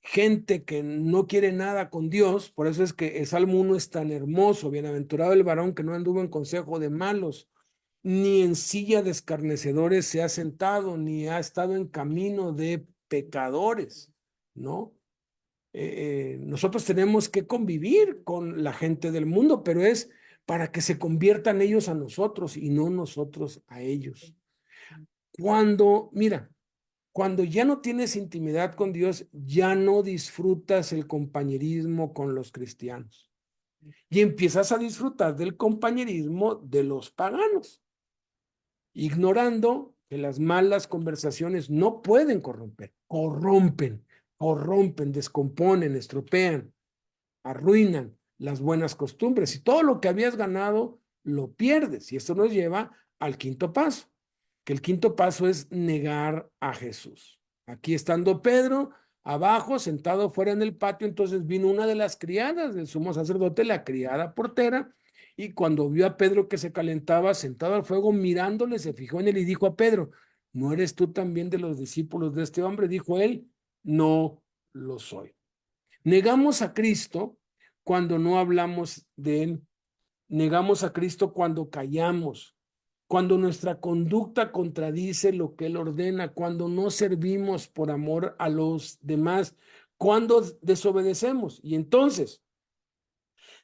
gente que no quiere nada con Dios, por eso es que el Salmo 1 es tan hermoso: bienaventurado el varón que no anduvo en consejo de malos, ni en silla de escarnecedores se ha sentado, ni ha estado en camino de pecadores, ¿no? Nosotros tenemos que convivir con la gente del mundo, pero es para que se conviertan ellos a nosotros y no nosotros a ellos. Mira, cuando ya no tienes intimidad con Dios, ya no disfrutas el compañerismo con los cristianos y empiezas a disfrutar del compañerismo de los paganos, ignorando que las malas conversaciones no pueden corromper, corrompen, descomponen, estropean, arruinan las buenas costumbres y todo lo que habías ganado lo pierdes. Y esto nos lleva al quinto paso, que el quinto paso es negar a Jesús. Aquí estando Pedro abajo, sentado fuera en el patio, entonces vino una de las criadas del sumo sacerdote, la criada portera, y cuando vio a Pedro que se calentaba sentado al fuego mirándole, se fijó en él y dijo a Pedro: ¿no eres tú también de los discípulos de este hombre? Dijo él: no lo soy. Negamos a Cristo cuando no hablamos de él. Negamos a Cristo cuando callamos, cuando nuestra conducta contradice lo que él ordena, cuando no servimos por amor a los demás, cuando desobedecemos. Y entonces,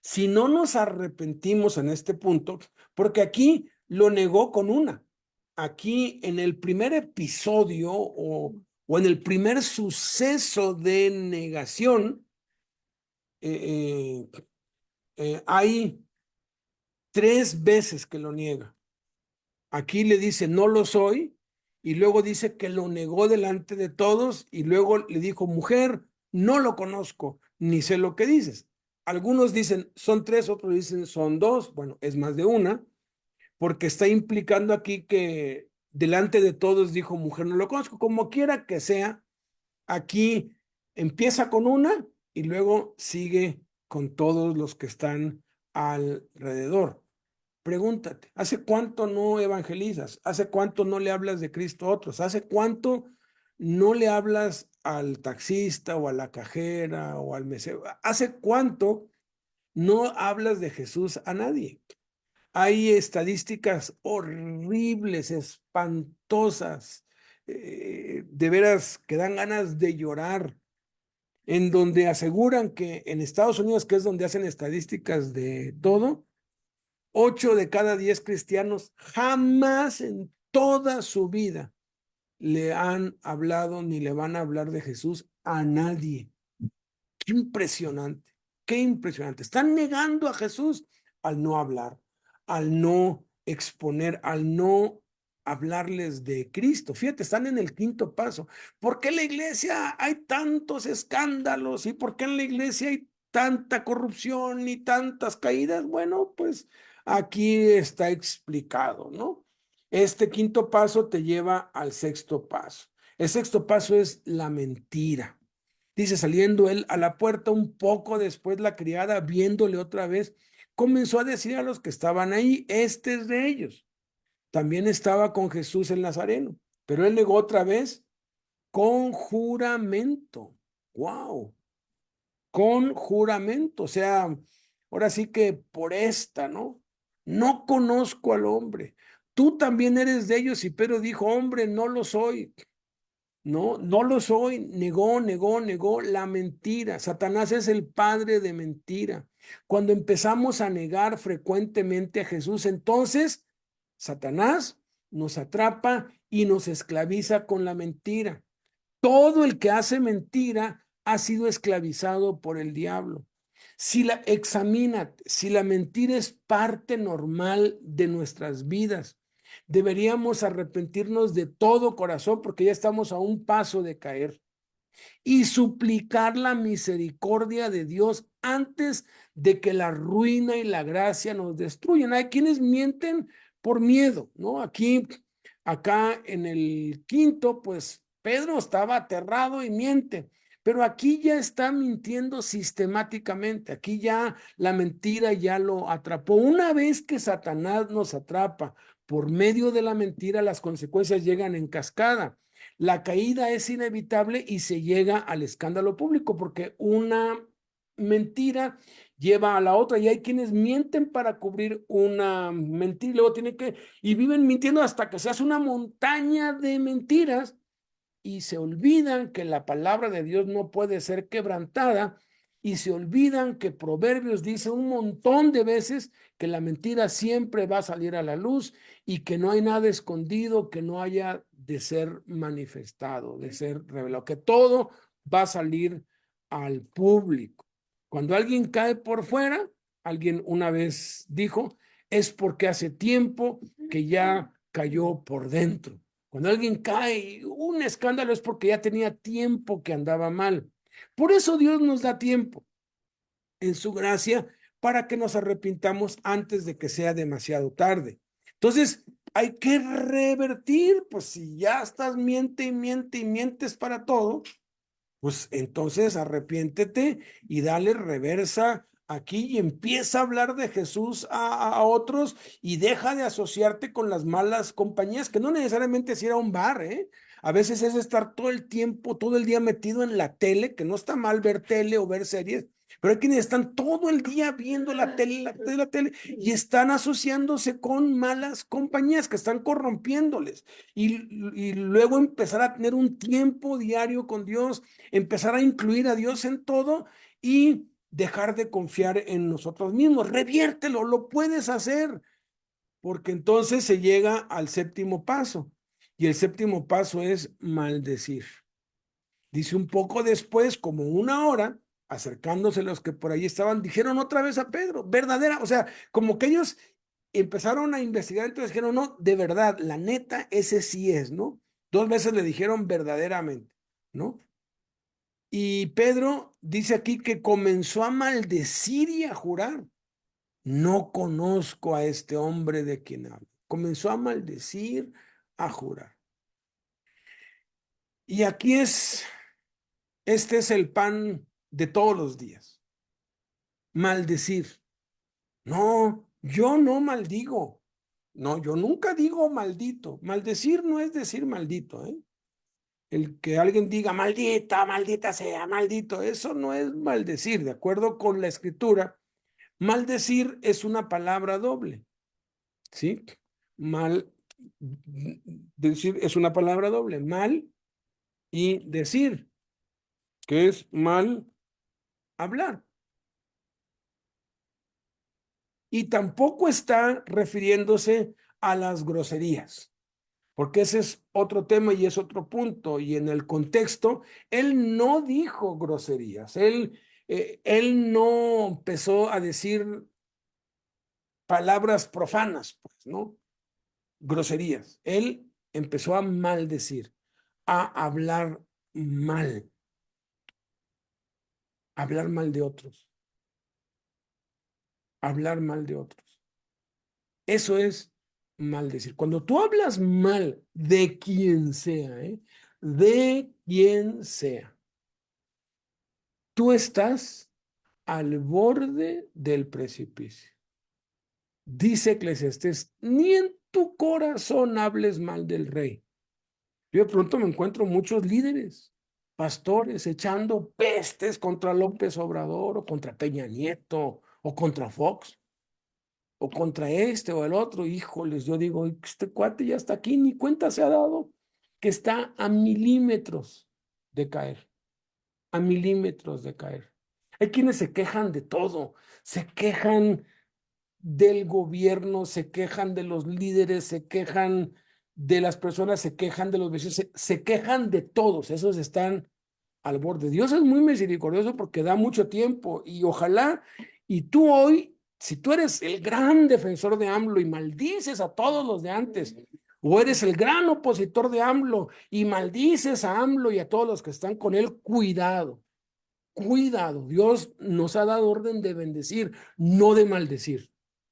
si no nos arrepentimos en este punto, porque aquí lo negó con una, aquí en el primer episodio o en el primer suceso de negación, hay 3 veces que lo niega. Aquí le dice: no lo soy, y luego dice que lo negó delante de todos, y luego le dijo: mujer, no lo conozco, ni sé lo que dices. Algunos dicen son 3, otros dicen son 2, bueno, es más de una, porque está implicando aquí que delante de todos dijo: mujer, no lo conozco. Como quiera que sea, aquí empieza con una y luego sigue con todos los que están alrededor. Pregúntate, ¿hace cuánto no evangelizas? ¿Hace cuánto no le hablas de Cristo a otros? ¿Hace cuánto no le hablas al taxista o a la cajera o al mesero? ¿Hace cuánto no hablas de Jesús a nadie? Hay estadísticas horribles, espantosas, de veras que dan ganas de llorar, en donde aseguran que en Estados Unidos, que es donde hacen estadísticas de todo, 8 de cada 10 cristianos jamás en toda su vida le han hablado ni le van a hablar de Jesús a nadie. Qué impresionante, qué impresionante. Están negando a Jesús al no hablar, al no exponer, al no hablarles de Cristo. Fíjate, están en el quinto paso. ¿Por qué en la iglesia hay tantos escándalos? ¿Y por qué en la iglesia hay tanta corrupción y tantas caídas? Bueno, pues aquí está explicado, ¿no? Este quinto paso te lleva al sexto paso. El sexto paso es la mentira. Dice: saliendo él a la puerta un poco después, la criada, viéndole otra vez, comenzó a decir a los que estaban ahí: este es de ellos. También estaba con Jesús el Nazareno. Pero él negó otra vez con juramento. ¡Wow! Con juramento. O sea, ahora sí que por esta, ¿no? No conozco al hombre. Tú también eres de ellos. Y Pedro dijo: hombre, no lo soy. No, no lo soy. Negó la mentira. Satanás es el padre de mentira. Cuando empezamos a negar frecuentemente a Jesús, entonces Satanás nos atrapa y nos esclaviza con la mentira. Todo el que hace mentira ha sido esclavizado por el diablo. Examínate, si la mentira es parte normal de nuestras vidas, deberíamos arrepentirnos de todo corazón porque ya estamos a un paso de caer y suplicar la misericordia de Dios antes de que la ruina y la gracia nos destruyan. Hay quienes mienten por miedo, ¿no? Acá en el quinto, pues Pedro estaba aterrado y miente, pero aquí ya está mintiendo sistemáticamente. Aquí ya la mentira ya lo atrapó. Una vez que Satanás nos atrapa por medio de la mentira, las consecuencias llegan en cascada. La caída es inevitable y se llega al escándalo público porque una mentira lleva a la otra y hay quienes mienten para cubrir una mentira y luego y viven mintiendo hasta que se hace una montaña de mentiras y se olvidan que la palabra de Dios no puede ser quebrantada y se olvidan que Proverbios dice un montón de veces que la mentira siempre va a salir a la luz y que no hay nada escondido que no haya de ser manifestado, de ser revelado, que todo va a salir al público. Cuando alguien cae por fuera, alguien una vez dijo, es porque hace tiempo que ya cayó por dentro. Cuando alguien cae, un escándalo es porque ya tenía tiempo que andaba mal. Por eso Dios nos da tiempo en su gracia para que nos arrepintamos antes de que sea demasiado tarde. Entonces, hay que revertir, pues si ya estás miente y miente y mientes para todo, pues entonces arrepiéntete y dale reversa aquí y empieza a hablar de Jesús a otros y deja de asociarte con las malas compañías, que no necesariamente es ir a un bar, ¿eh? A veces es estar todo el tiempo, todo el día metido en la tele, que no está mal ver tele o ver series, pero hay quienes están todo el día viendo la tele y están asociándose con malas compañías que están corrompiéndoles. Y luego empezar a tener un tiempo diario con Dios, empezar a incluir a Dios en todo y dejar de confiar en nosotros mismos. Reviértelo, lo puedes hacer, porque entonces se llega al séptimo paso. Y el séptimo paso es maldecir. Dice un poco después, como una hora, acercándose los que por ahí estaban, dijeron otra vez a Pedro, verdadera, o sea, como que ellos empezaron a investigar, entonces dijeron, no, de verdad, la neta, ese sí es, ¿no? 2 veces le dijeron verdaderamente, ¿no? Y Pedro dice aquí que comenzó a maldecir y a jurar. No conozco a este hombre de quien hablo. Comenzó a maldecir, a jurar. Y este es el pan de todos los días. Maldecir. No, yo no maldigo. No, yo nunca digo maldito. Maldecir no es decir maldito, ¿eh? El que alguien diga maldita, maldita sea, maldito, eso no es maldecir. De acuerdo con la escritura, maldecir es una palabra doble, ¿sí? Decir es una palabra doble, mal y decir, que es mal hablar. Y tampoco está refiriéndose a las groserías, porque ese es otro tema y es otro punto. Y en el contexto, él no dijo groserías, él no empezó a decir palabras profanas, pues, ¿no? Groserías. Él empezó a maldecir, a hablar mal de otros, hablar mal de otros. Eso es maldecir. Cuando tú hablas mal de quien sea, de quien sea, tú estás al borde del precipicio. Dice Eclesiastés, ni en tu corazón hables mal del rey. Yo de pronto me encuentro muchos líderes, pastores, echando pestes contra López Obrador o contra Peña Nieto o contra Fox o contra este o el otro. Híjoles, yo digo, este cuate ya está aquí, ni cuenta se ha dado que está a milímetros de caer, a milímetros de caer. Hay quienes se quejan de todo, se quejan del gobierno, se quejan de los líderes, se quejan de las personas, se quejan de los vecinos, se quejan de todos, esos están al borde. Dios es muy misericordioso porque da mucho tiempo y ojalá, y tú hoy, si tú eres el gran defensor de AMLO y maldices a todos los de antes, o eres el gran opositor de AMLO y maldices a AMLO y a todos los que están con él, cuidado, cuidado. Dios nos ha dado orden de bendecir, no de maldecir.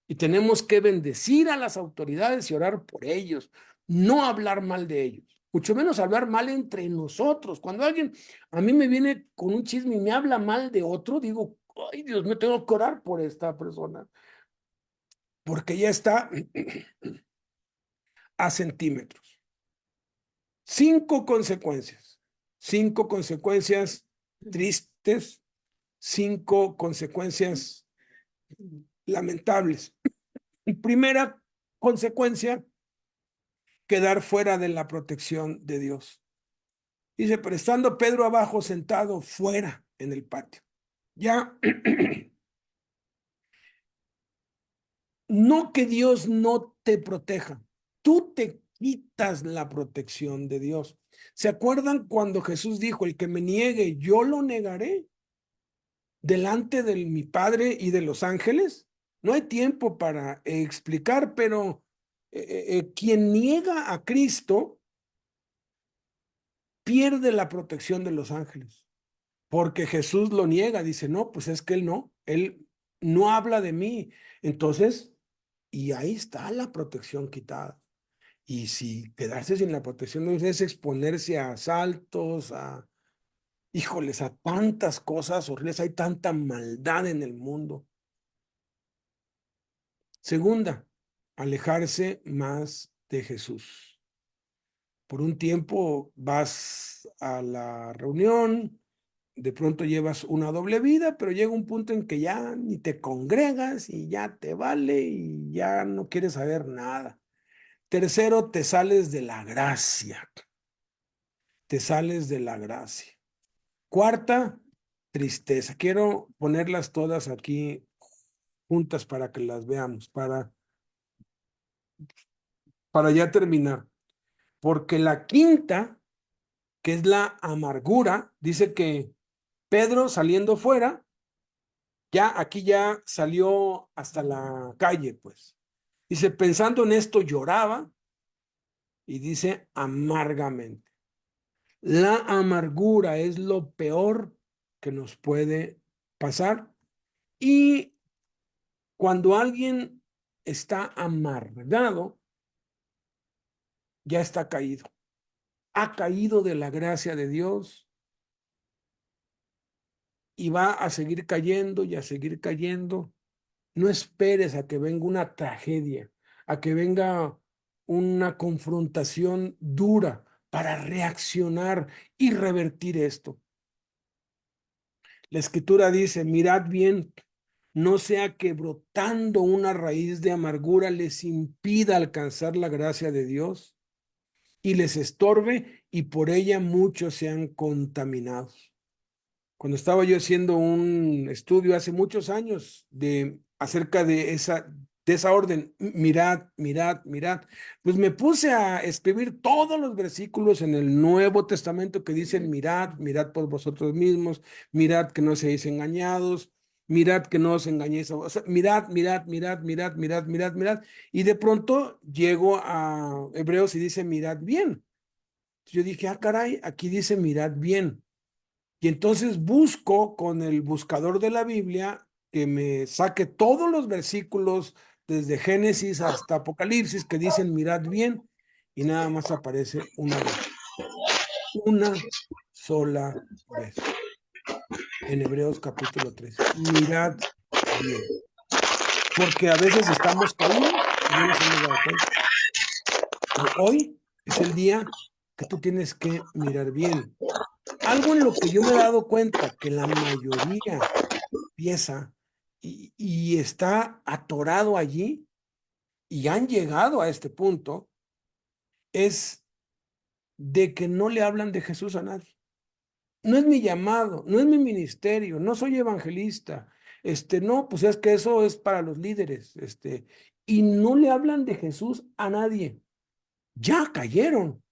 Y tenemos que bendecir a las autoridades y orar por ellos, no hablar mal de ellos, mucho menos hablar mal entre nosotros. Cuando alguien a mí me viene con un chisme y me habla mal de otro, digo, ay Dios, me tengo que orar por esta persona, porque ya está a centímetros. 5 consecuencias tristes, 5 consecuencias lamentables. Primera consecuencia, quedar fuera de la protección de Dios. Dice, pero estando Pedro abajo sentado fuera en el patio, ya no que Dios no te proteja, tú te quitas la protección de Dios. ¿Se acuerdan cuando Jesús dijo, el que me niegue, yo lo negaré delante de mi Padre y de los ángeles? No hay tiempo para explicar, pero quien niega a Cristo pierde la protección de los ángeles, porque Jesús lo niega, dice, no, pues es que él no habla de mí. Entonces, y ahí está la protección quitada. Y si quedarse sin la protección de Dios es exponerse a asaltos, híjoles, a tantas cosas horribles, hay tanta maldad en el mundo. Segunda, alejarse más de Jesús. Por un tiempo vas a la reunión, de pronto llevas una doble vida, pero llega un punto en que ya ni te congregas y ya te vale y ya no quieres saber nada. Tercero, te sales de la gracia. Te sales de la gracia. Cuarta, tristeza. Quiero ponerlas todas aquí juntas para que las veamos, para ya terminar. Porque la quinta, que es la amargura, dice que Pedro saliendo fuera, aquí ya salió hasta la calle, pues. Dice, pensando en esto lloraba y dice amargamente. La amargura es lo peor que nos puede pasar. Y cuando alguien está amargado, ya está caído. Ha caído de la gracia de Dios y va a seguir cayendo y a seguir cayendo. No esperes a que venga una tragedia, a que venga una confrontación dura para reaccionar y revertir esto. La Escritura dice, mirad bien, no sea que brotando una raíz de amargura les impida alcanzar la gracia de Dios y les estorbe y por ella muchos sean contaminados. Cuando estaba yo haciendo un estudio hace muchos años acerca de esa orden, mirad, mirad, mirad, pues me puse a escribir todos los versículos en el Nuevo Testamento que dicen, mirad, mirad por vosotros mismos, mirad que no seáis engañados, mirad que no os engañéis, o sea, mirad, mirad, mirad, mirad, mirad, mirad, mirad, y de pronto llego a Hebreos y dice, mirad bien. Yo dije, caray, aquí dice, mirad bien. Y entonces busco con el buscador de la Biblia que me saque todos los versículos desde Génesis hasta Apocalipsis que dicen mirad bien y nada más aparece una vez. Una sola vez. En Hebreos capítulo 3. Mirad bien. Porque a veces estamos caídos y no nos hemos dado cuenta. Pero hoy es el día que tú tienes que mirar bien. Algo en lo que yo me he dado cuenta que la mayoría empieza y está atorado allí y han llegado a este punto es de que no le hablan de Jesús a nadie. No es mi llamado, no es mi ministerio, no soy evangelista. No, pues es que eso es para los líderes, y no le hablan de Jesús a nadie. Ya cayeron.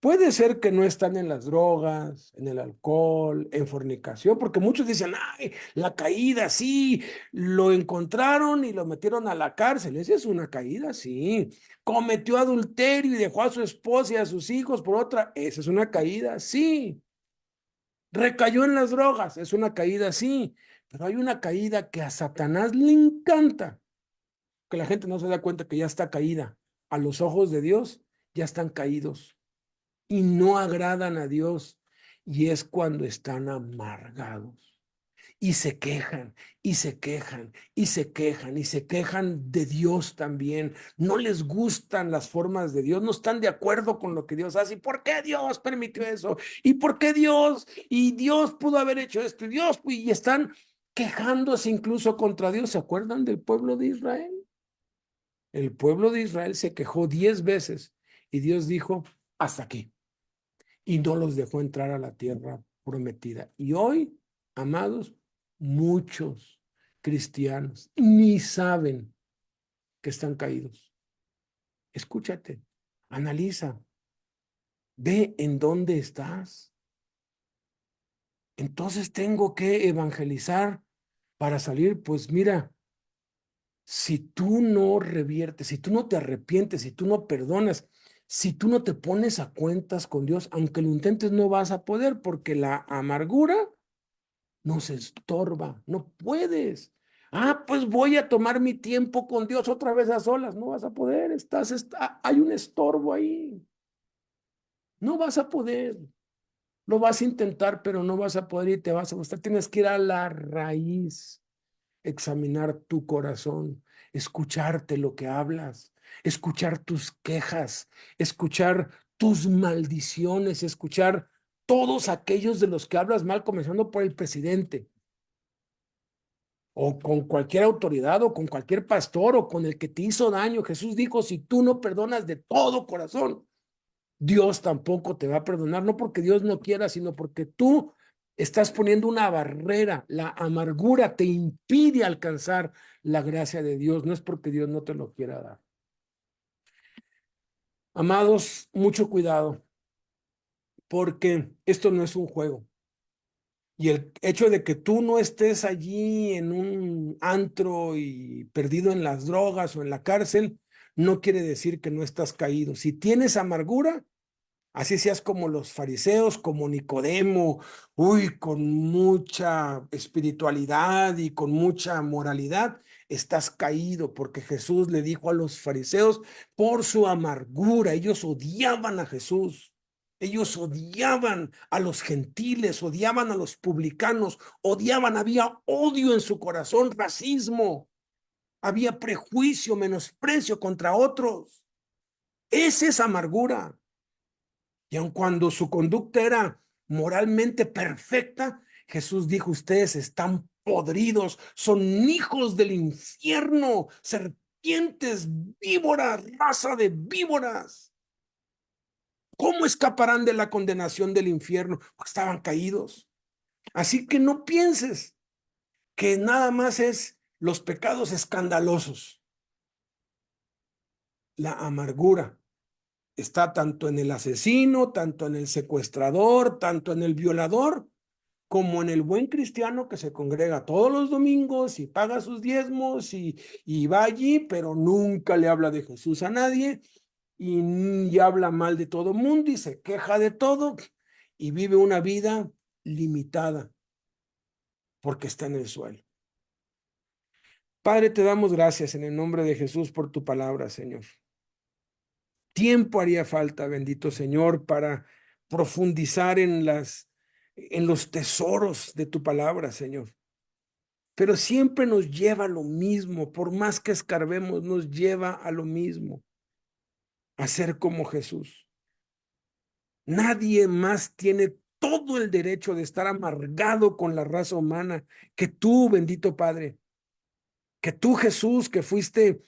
Puede ser que no están en las drogas, en el alcohol, en fornicación, porque muchos dicen, ay, la caída, sí, lo encontraron y lo metieron a la cárcel. Esa es una caída, sí. Cometió adulterio y dejó a su esposa y a sus hijos por otra. Esa es una caída, sí. Recayó en las drogas, es una caída, sí. Pero hay una caída que a Satanás le encanta, que la gente no se da cuenta que ya está caída. A los ojos de Dios, ya están caídos y no agradan a Dios. Y es cuando están amargados y se quejan y se quejan y se quejan y se quejan de Dios también. No les gustan las formas de Dios, no están de acuerdo con lo que Dios hace. ¿Y por qué Dios permitió eso? ¿Y por qué Dios? Y Dios pudo haber hecho esto. Y están quejándose incluso contra Dios. ¿Se acuerdan del pueblo de Israel? El pueblo de Israel se quejó 10 veces y Dios dijo, hasta aquí. Y no los dejó entrar a la tierra prometida. Y hoy, amados, muchos cristianos ni saben que están caídos. Escúchate, analiza, ve en dónde estás. Entonces tengo que evangelizar para salir. Pues mira, si tú no reviertes, si tú no te arrepientes, si tú no perdonas, si tú no te pones a cuentas con Dios, aunque lo intentes, no vas a poder, porque la amargura nos estorba, no puedes. Ah, pues voy a tomar mi tiempo con Dios otra vez a solas. No vas a poder, hay un estorbo ahí. No vas a poder. Lo vas a intentar, pero no vas a poder y te vas a gustar. Tienes que ir a la raíz, examinar tu corazón, escucharte lo que hablas, escuchar tus quejas, escuchar tus maldiciones, escuchar todos aquellos de los que hablas mal, comenzando por el presidente, o con cualquier autoridad, o con cualquier pastor, o con el que te hizo daño. Jesús dijo, si tú no perdonas de todo corazón, Dios tampoco te va a perdonar, no porque Dios no quiera, sino porque tú estás poniendo una barrera. La amargura te impide alcanzar la gracia de Dios, no es porque Dios no te lo quiera dar. Amados, mucho cuidado, porque esto no es un juego. Y el hecho de que tú no estés allí en un antro y perdido en las drogas o en la cárcel, no quiere decir que no estás caído. Si tienes amargura, así seas como los fariseos, como Nicodemo, con mucha espiritualidad y con mucha moralidad, estás caído, porque Jesús le dijo a los fariseos por su amargura. Ellos odiaban a Jesús. Ellos odiaban a los gentiles, odiaban a los publicanos, había odio en su corazón, racismo, había prejuicio, menosprecio contra otros. Esa es amargura. Y aun cuando su conducta era moralmente perfecta, Jesús dijo, ustedes están podridos, son hijos del infierno, serpientes, víboras, raza de víboras. ¿Cómo escaparán de la condenación del infierno? Porque estaban caídos. Así que no pienses que nada más es los pecados escandalosos. La amargura está tanto en el asesino, tanto en el secuestrador, tanto en el violador, como en el buen cristiano que se congrega todos los domingos y paga sus diezmos y va allí, pero nunca le habla de Jesús a nadie y habla mal de todo mundo y se queja de todo y vive una vida limitada porque está en el suelo. Padre, te damos gracias en el nombre de Jesús por tu palabra, Señor. Tiempo haría falta, bendito Señor, para profundizar en los tesoros de tu palabra, Señor. Pero siempre nos lleva a lo mismo, por más que escarbemos, nos lleva a lo mismo, a ser como Jesús. Nadie más tiene todo el derecho de estar amargado con la raza humana que tú, bendito Padre, que tú, Jesús, que fuiste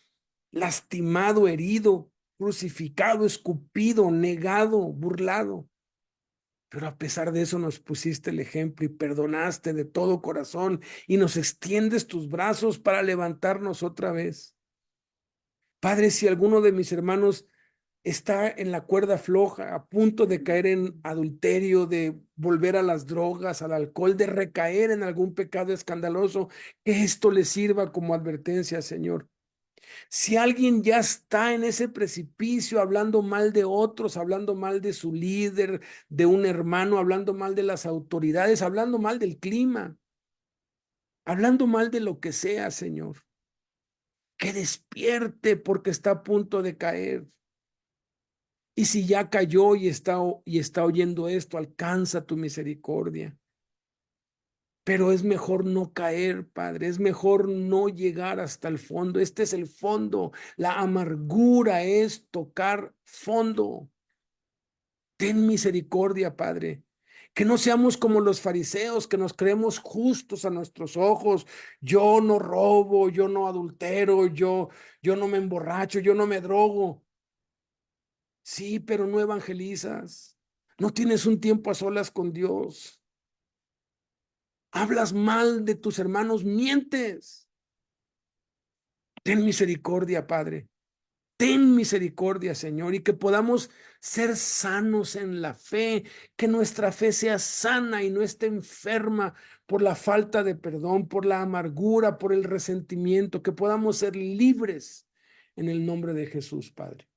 lastimado, herido, crucificado, escupido, negado, burlado. Pero a pesar de eso nos pusiste el ejemplo y perdonaste de todo corazón y nos extiendes tus brazos para levantarnos otra vez. Padre, si alguno de mis hermanos está en la cuerda floja, a punto de caer en adulterio, de volver a las drogas, al alcohol, de recaer en algún pecado escandaloso, que esto le sirva como advertencia, Señor. Si alguien ya está en ese precipicio hablando mal de otros, hablando mal de su líder, de un hermano, hablando mal de las autoridades, hablando mal del clima, hablando mal de lo que sea, Señor, que despierte porque está a punto de caer. Y si ya cayó y está oyendo esto, alcanza tu misericordia. Pero es mejor no caer, Padre, es mejor no llegar hasta el fondo. Este es el fondo. La amargura es tocar fondo. Ten misericordia, Padre. Que no seamos como los fariseos, que nos creemos justos a nuestros ojos. Yo no robo, yo no adultero, yo no me emborracho, yo no me drogo. Sí, pero no evangelizas. No tienes un tiempo a solas con Dios. Hablas mal de tus hermanos, mientes. Ten misericordia, Padre. Ten misericordia, Señor, y que podamos ser sanos en la fe, que nuestra fe sea sana y no esté enferma por la falta de perdón, por la amargura, por el resentimiento, que podamos ser libres en el nombre de Jesús, Padre.